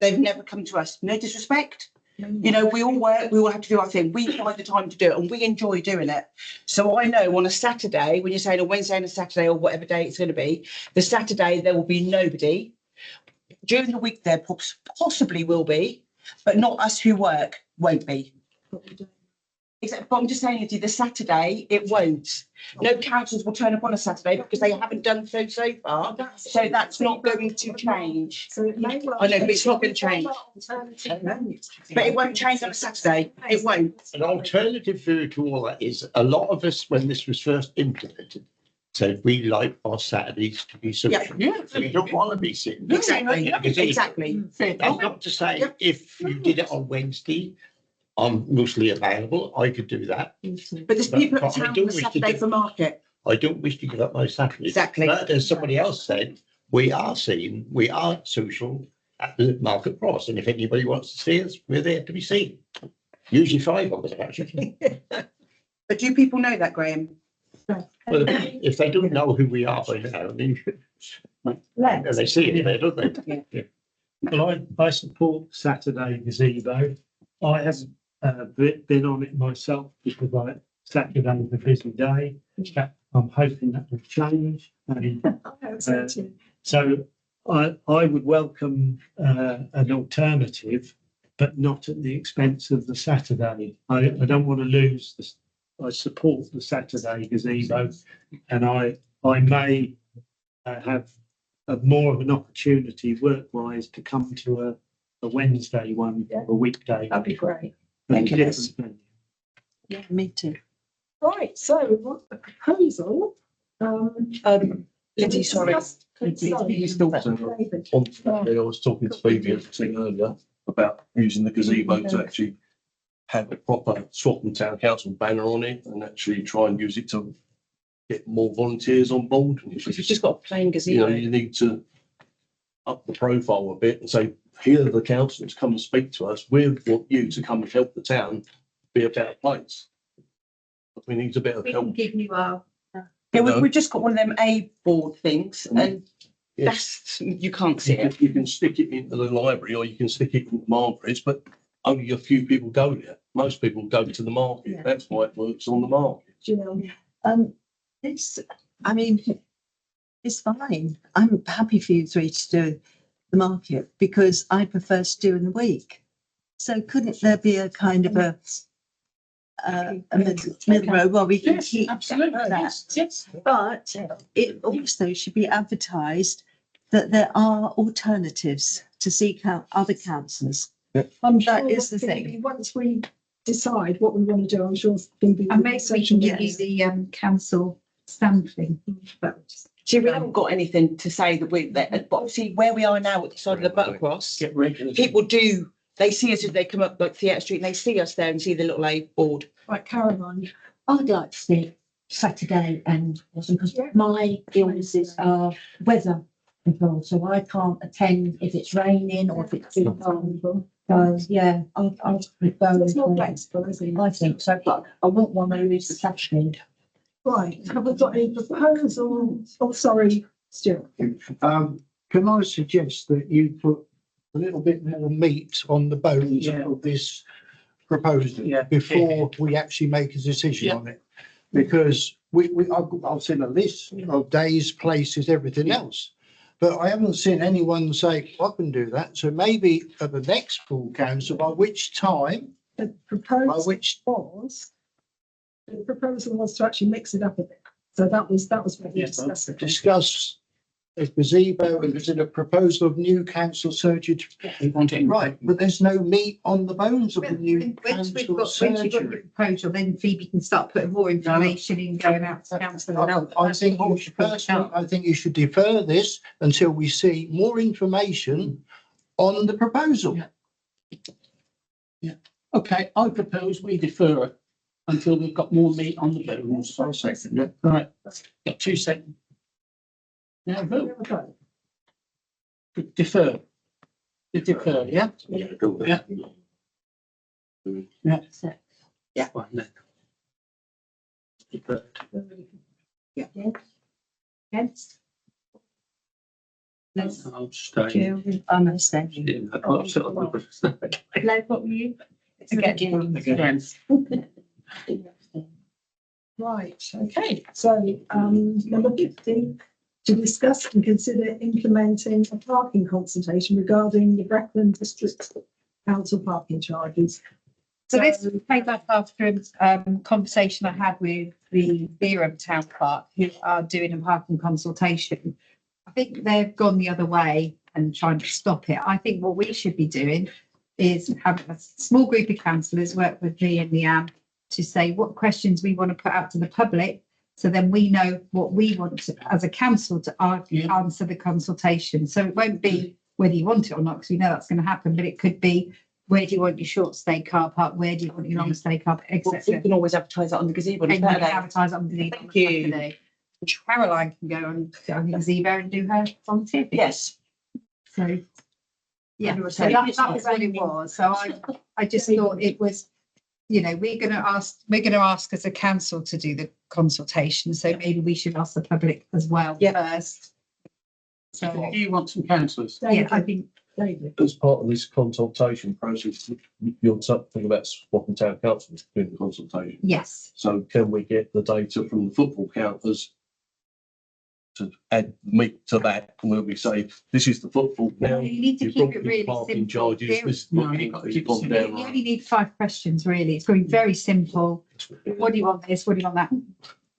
they've never come to us. No disrespect. You know, we all work, we all have to do our thing. We find the time to do it and we enjoy doing it. So I know on a Saturday, when you're saying a Wednesday and a Saturday or whatever day it's going to be, the Saturday there will be nobody. During the week there possibly will be, but not us who work won't be. Except, but I'm just saying, Lindsay, the Saturday it won't. No councils will turn up on a Saturday because they haven't done so far. So that's not going to change. So it may well. I know, but it's not going to change. Alternative. But it won't change on a Saturday. It won't. An alternative view to all that is a lot of us, when this was first implemented, said we like our Saturdays to be social. Yeah. We don't want to be sitting. Exactly. Exactly. Exactly. That's not to say if you did it on Wednesday, I'm mostly available, I could do that. But there's people at But I town don't on a wish to Saturday do- for market. I don't wish to give up my Saturdays. Exactly. But as somebody else said, we are seen, we are social at the Market Cross, and if anybody wants to see us, we're there to be seen. Usually 5 of us, actually. But do people know that, Graham? Well, if they don't know who we are by now, then they see it there, don't they? Well, I support Saturday gazebo. I haven't been on it myself because Saturday's a busy day. I'm hoping that will change. And so I would welcome an alternative, but not at the expense of the Saturday. I don't want to lose this. I support the Saturday gazebo, and I may have more of an opportunity work-wise to come to a Wednesday one, a weekday. That'd be great. Thank you. Yeah, me too. Right, so what the proposal? Lindsay, sorry. David. On Saturday, I was talking to Phoebe earlier about using the gazebo to actually have a proper Swaffham Town Council banner on it and actually try and use it to get more volunteers on board. If you've just got a plain You know, gazebo. you need to up the profile a bit and say, here are the councillors, come and speak to us. We want you to come and help the town be a better place. We need a bit of We can help. give you our. Yeah, we've just got one of them A board things and Yes. that's, you can't see it. You can stick it into the library or you can stick it in Margaret's, but only a few people go there. Most people go to the market. Yeah. That's why it works on the market. It's, I mean, it's fine. I'm happy for you three to do the market because I prefer to do in the week. So couldn't there be a kind of a middle road where we can Yes, keep absolutely. that? Yes. But it also should be advertised that there are alternatives to seek out other councillors. I'm That sure is the Phoebe, thing. once we decide what we want to do, I'm sure Phoebe. And maybe we can give you the council stamp thing. See, we haven't got anything to say that but obviously where we are now at the side of the Buttercross, Get regulars. people they see us as they come up like Theatre Street and they see us there and see the little A board. Right, Caroline. I'd like to see Saturday and because my illnesses are weather controlled, so I can't attend if it's raining or if it's too cold. So, yeah, I prefer. It's more flexible, isn't it? I think so, but I wouldn't want to lose the Saturday. Right, have we got any proposals? Oh, sorry, Stuart. Can I suggest that you put a little bit more meat on the bones Yeah. of this proposal Yeah. before we actually make a decision Yeah. on it? Because I've seen a list of days, places, everything else. But I haven't seen anyone say, I can do that. So maybe at the next full council, by which time, The by proposal which, was, the proposal was to actually mix it up a bit. So that was what we Yes, discussed. Discuss a gazebo and is it a proposal of new council surgery? We want it in. Right, but there's no meat on the bones of the new Once council we've got your surgery. proposal, then Phoebe can start putting more information in going out to council. I think you should personally, I think you should defer this until we see more information on the proposal. Okay, I propose we defer it until we've got more meat on the bones. I'll second it. Right, got 2 seconds. Now vote. Defer. To defer, yeah? Yeah. Yeah. One then. Yes. I'll stay. I'm abstaining. Like, what were you? Again. Right, okay, so number 15, to discuss and consider implementing a parking consultation regarding the Breckland District Council parking charges. So this came up after a conversation I had with the Dereham Town Park, who are doing a parking consultation. I think they've gone the other way and trying to stop it. I think what we should be doing is have a small group of councillors work with me and Leanne to say what questions we want to put out to the public. So then we know what we want to, as a council, to answer the consultation. So it won't be whether you want it or not, because we know that's going to happen, but it could be, where do you want your short stay car park? Where do you want your long stay car park, Well, etc. we can always advertise that on the gazebo on And you can Saturday. advertise it on the gazebo on Thank you. Saturday. Caroline can go on the gazebo and do her volunteer. thing. Yes. So, yeah, You were so saying- that was what it was. So I just thought it was, you know, we're going to ask as a council to do the consultation. So maybe we should ask the public as well first. So, Do you want some councillors? yeah, I think, David, As part of this consultation process, you're talking about Swaffham Town Council doing the consultation. yes. So can we get the data from the football counters to add meat to that, where we say, this is the football now. You need to you've keep brought it your really parking simple. charges, this No, booking you've got to has keep it gone simple. down. You right. only need 5 questions, really. It's going to be very simple. What do you want this? What do you want that?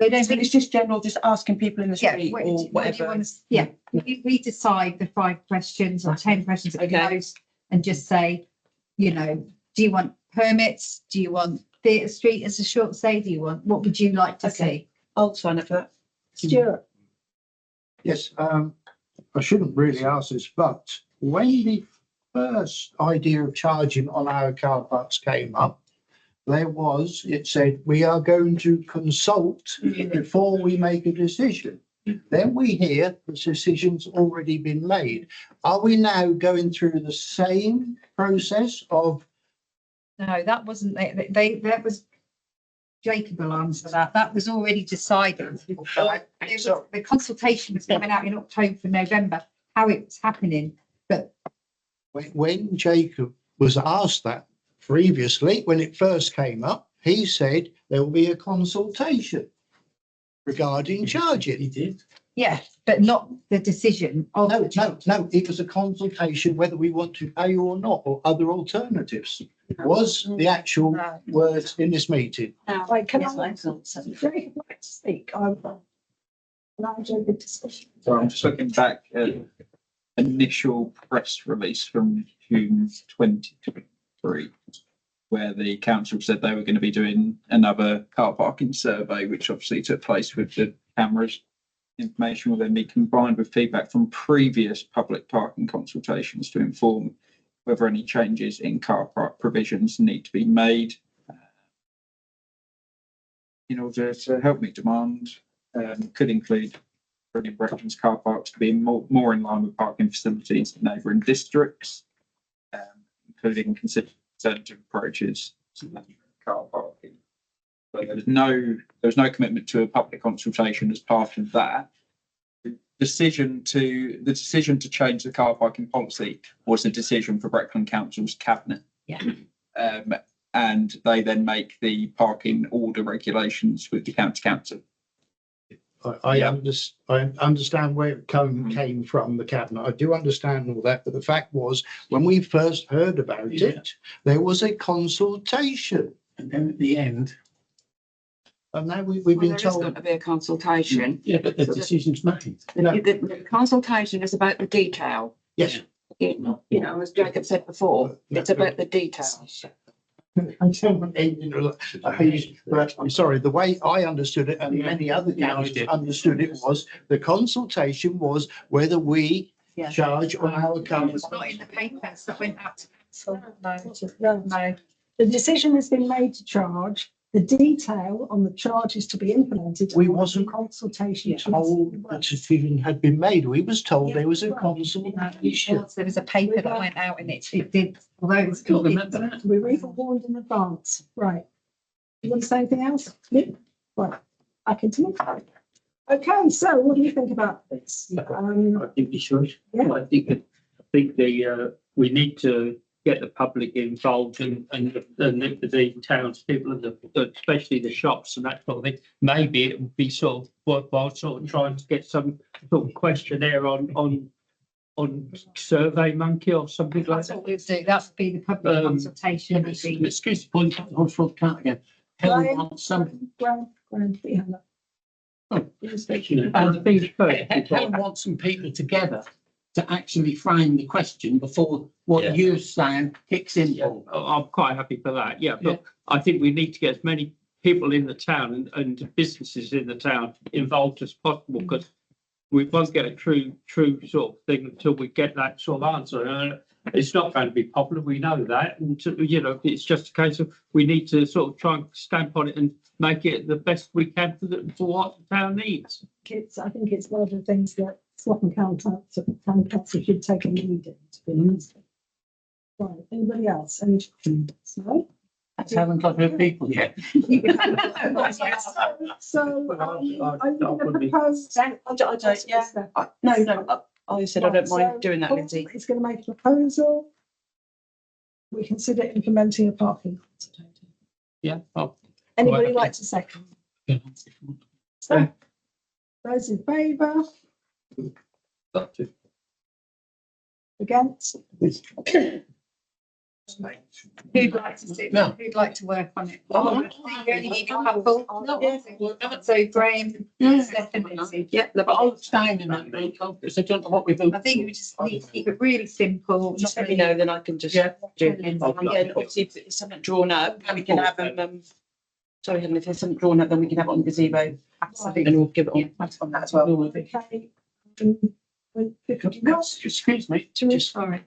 They don't So think it's just general, just asking people in the Yeah, street what or do you whatever. want us- yeah, we decide the 5 questions or 10 questions at Okay. most and just say, you know, do you want permits? Do you want Theatre Street as a short stay? Do you want, what would you like to Okay. see? I'll sign up for that. Stuart, Yes, I shouldn't really ask this, but when the first idea of charging on our car parks came up, it said, we are going to consult before we make a decision. Then we hear the decision's already been made. Are we now going through the same process of, No, that wasn't, that was, Jacob will answer that. That was already decided. It was- The consultation was coming out in October, November, how it was happening. But when Jacob was asked that previously, when it first came up, he said there will be a consultation regarding charging. He did. yeah, but not the decision of. No, it was a consultation whether we want to pay or not, or other alternatives. Was the actual No. words in this meeting. right, can Yes, I, I thought so. Jacob would like to speak? I will allow Jacob to speak. So I'm just looking back at initial press release from June 2023, where the council said they were going to be doing another car parking survey, which obviously took place with the cameras. Information will then be combined with feedback from previous public parking consultations to inform whether any changes in car park provisions need to be made in order to help meet demand. Could include bringing Breckland's car parks to be more in line with parking facilities in neighbouring districts, including considering alternative approaches to car parking. So there was no commitment to a public consultation as part of that. The decision to change the car parking policy was a decision for Breckland Council's cabinet. Yeah. And they then make the parking order regulations with the county council. I understand where it came from, the cabinet. I do understand all that, but the fact was, when we first heard about it, there was a consultation. And then at the end, And now we've Well, been there is going told, to be a consultation. Yeah, but the decision's made. The consultation is about the detail. yes, You know, as Jacob said before, it's about the details. but I'm sorry, the way I understood it and many other councils understood it was, the consultation was whether we Yeah. charge on our It's council. not in the papers that went out to council. No. The decision has been made to charge. The detail on the charges to be implemented. We are wasn't consultation. Told the decision had been made. We was told there was a consultation. There was a paper that went out and it did, although it's Can't remember that. We were even warned in advance, right? You want to say anything else? No? Right, I continue. Okay, so what do you think about this? I think we should. Yeah. I think we need to get the public involved and the townspeople and especially the shops and that sort of thing. Maybe it would be sort of worthwhile sort of trying to get some sort of questionnaire on Survey Monkey or something like that's that. what we'll do. That would be the public consultation. would be- Excuse the point, I'll throw the cat again. Helen Graham, wants some, Graham, put your hand up. Oh. And the thing first, Helen wants some people together to actually frame the question before Yeah. what you're saying kicks in. yeah, I'm quite happy for that, yeah, but I think we need to get as many people in the town and businesses in the town involved as possible, because we won't get a true sort of thing until we get that sort of answer. It's not going to be popular, we know that, and you know, it's just a case of we need to sort of try and stamp on it and make it the best we can for what the town needs. I think it's one of the things that Swaffham Council should take a lead in, to be honest. Right, anybody else? No? Haven't got her people yet. So, are you going to propose? I don't, yeah. No, I said I don't mind doing that, Paul Lindsay. is going to make a proposal. We consider implementing a parking consultation. Yeah. Anybody Well, like to second? Yeah. So, those in favour, against? Who'd like to sit, No. who'd like to work on it? Oh, You only need a couple. So Graham, Steph and Lizzie. Yeah, But I'll abstain in that, because I don't know what we vote. I think we just need to keep it really simple. Just let me know, then I can just Yeah. do it. And again, obviously, if it's something drawn up, we can have them, sorry, Helen, if there's something drawn up, then we can have it on the gazebo. Absolutely. And we'll give it Yeah. on that as well. Okay. Excuse me, Just, Sorry.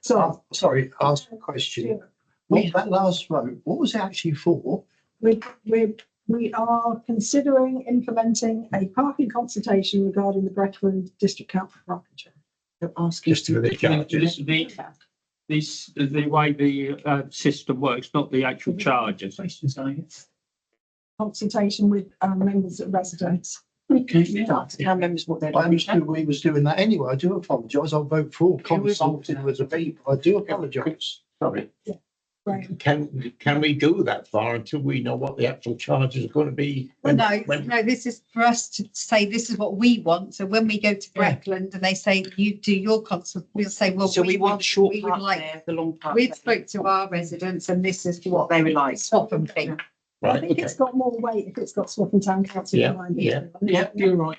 so, Sorry, ask a question. What, that last vote, what was it actually for? we are considering implementing a parking consultation regarding the Breckland District Council parking. They're asking. Just for the charges. The way the system works, not the actual charges. questions, are you? Consultation with members of residents. Okay, yeah. Town members, what they're I doing. understood we was doing that anyway. I do apologise. I'll vote for consulting as a people. I do apologise. Sorry. Right. Can we go that far until we know what the actual charges are going to be? Well, when- no, this is for us to say, this is what we want. So when we go to Breckland and they say, you do your consult, we'll say, well, So we want the short we would part like, there, the long part. we've there. spoke to our residents and this is what they would like, swap and think. I Right, think okay. it's got more weight if it's got Swaffham Town Council Yeah, behind it. yeah. Yeah, you're right.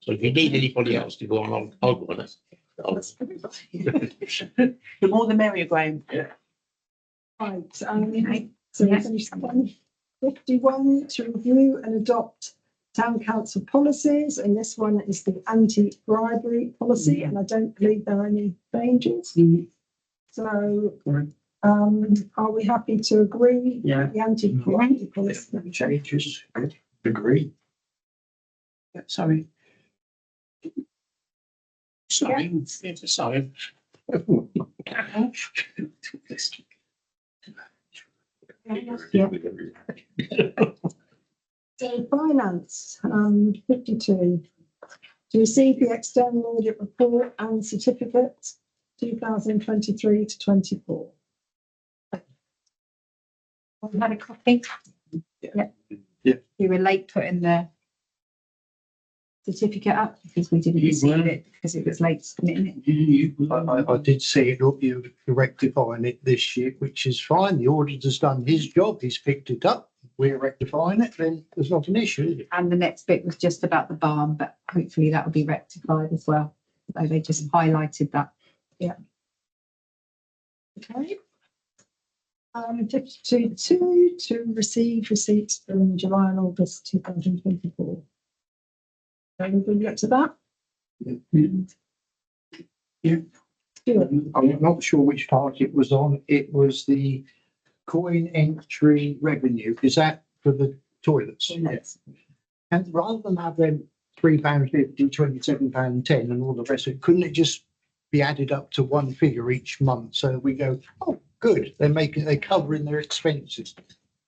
So if you need anybody else to go on, I'll go on it. The more the merrier, Graham. Right, so Yeah. we finished 51 to review and adopt town council policies, and this one is the anti-bribery policy, and I don't believe there are any changes. So, are we happy to agree? Yeah. The anti-bribery policy. Changes, agree. Sorry. Sorry, sorry. So finance, 52. To receive the external audit report and certificate, 2023 to 24. We had a copy. Yeah. We were late putting the certificate up because we didn't You receive were. it because it was late submitting it. I did see it, look, you're rectifying it this year, which is fine. The auditor's done his job. He's picked it up. we're rectifying it, then there's not an issue. is it? And the next bit was just about the barn, but hopefully that will be rectified as well. So they just highlighted that. Okay. 52 to receive receipts from July and August 2024. Everybody get to that? Yeah. Stuart? I'm not sure which part it was on. It was the coin entry revenue. Is that for the toilets? Yes. And rather than have them £3.50, £27.10 and all the rest of it, couldn't it just be added up to one figure each month? So we go, oh, good, they're covering their expenses.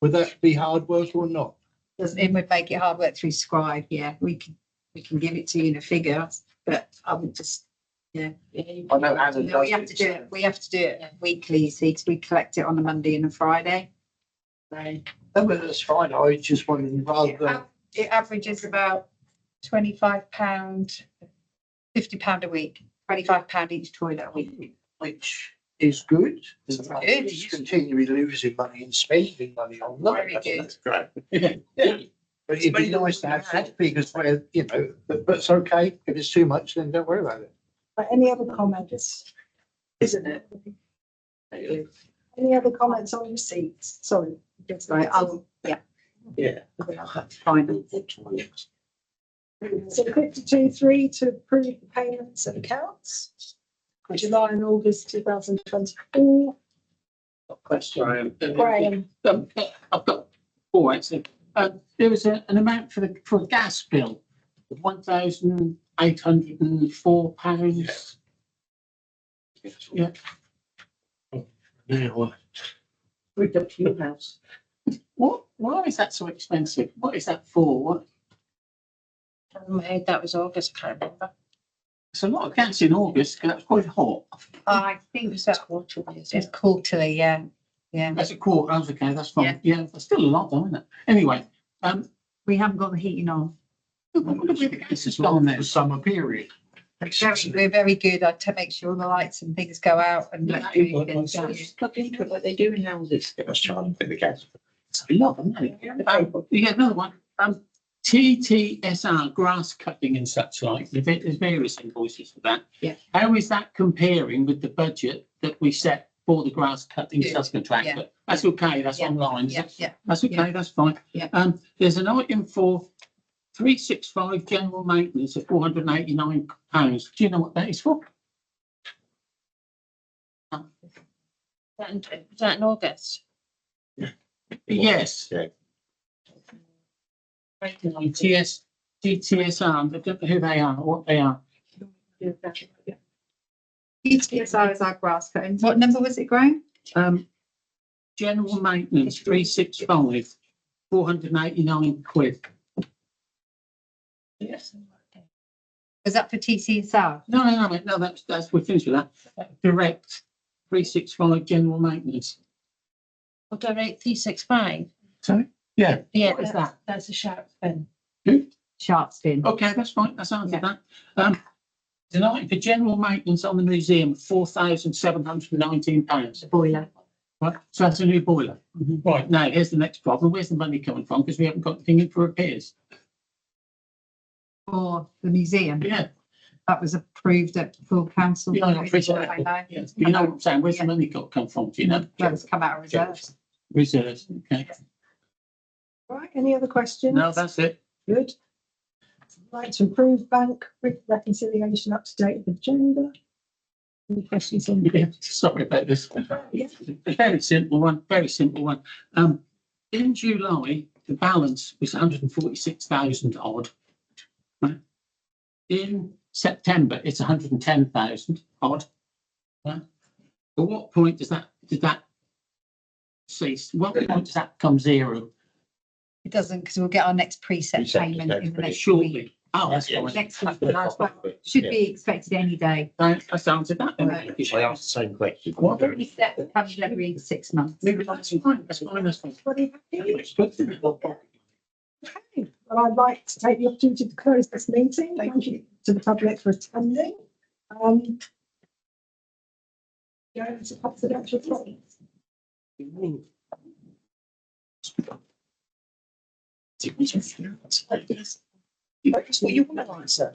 Would that be hard work or not? It would make it hard work through Scribe, yeah. We can give it to you in a figure, but I would just, yeah. I know Alan No, does it. we have to do it weekly, you see, 'cause we collect it on a Monday and a Friday. So No, but that's fine. I was just wondering rather than, it averages about £25, £50 a week, £25 each toilet a week. which is good. It's good. It's continually losing money and spending money on that. Very good. That's great. But it'd be nice to have some figures where, you know, but it's okay. If it's too much, then don't worry about it. Any other comments? Isn't it? Any other comments on receipts? Sorry. Right, yeah. Yeah. Fine. So 52.3 to approve the payments of accounts for July and August 2024. Question. Graham, I've got four actually. There was an amount for a gas bill of £1,804. Yeah. Now, Ripped up to your house. What? Why is that so expensive? What is that for? What? That was August, I can't remember. It's a lot of gas in August. 'Cause that's quite hot. I think so. It's quarterly, yeah. Yeah. That's a quarter. That's okay. That's fine. Yeah, that's still a lot, though, isn't it? Anyway, We haven't got the heating on. look at the gas has gone there. The summer period. We're very good at to make sure the lights and things go out and Yeah, electric but- and Just plug into it like they do in houses. It was charging for the gas. It's a lot, isn't it? You get another one. TTSR, grass cutting and such like. There's various invoices for that. Yeah. How is that comparing with the budget that we set for the grass cutting Yeah. subcontractor? That's okay. That's Yeah. online. Yeah, yeah. That's okay. That's fine. Yeah. There's an item for 365 general maintenance of £489. Do you know what that is for? Is that in August? Yes. Yeah. TTSR, I don't know who they are, what they are. TTSR is our grass cutting. What number was it, Graham? General maintenance, 365, £489. Was that for TTSR? No, that's, we're finished with that. Direct, 365 general maintenance. Well, direct 365. Sorry? Yeah. Yeah, What is that? That's a sharp pen. Sharp bin. Okay, that's fine, that's answered Yeah. that. Tonight, for general maintenance on the museum, £4,719. The boiler. Right, so that's a new boiler. Right, now, here's the next problem. Where's the money coming from? Because we haven't got anything in for repairs. For the museum. Yeah, That was approved at full council. yeah, I appreciate I that. know. Yes, but you know what I'm saying? Where's the Yeah. money got come from? Do you know? Well, it's come out of reserves. Reserves, okay. right, any other questions? No, that's it. Good. Right, to approve bank reconciliation up to date with agenda. Any questions on? Yeah, sorry about this. Yeah. A very simple one, very simple one. In July, the balance was 146,000 odd. Right? In September, it's 110,000 odd. Right? At what point did that cease? What point does that become zero? It doesn't, because we'll get our next preset Preset payment in the next week. Shortly. Oh, that's Yeah. fine. Next week, should be expected any day. That's answered that. then. Right. I asked the same question. What? We set the comes every 6 months. That's fine, that's fine, that's fine. Everybody happy? Good. Okay, well, I'd like to take the opportunity to close this meeting. Thank you to the public for attending. Go to confidential comments. That's what you want to answer.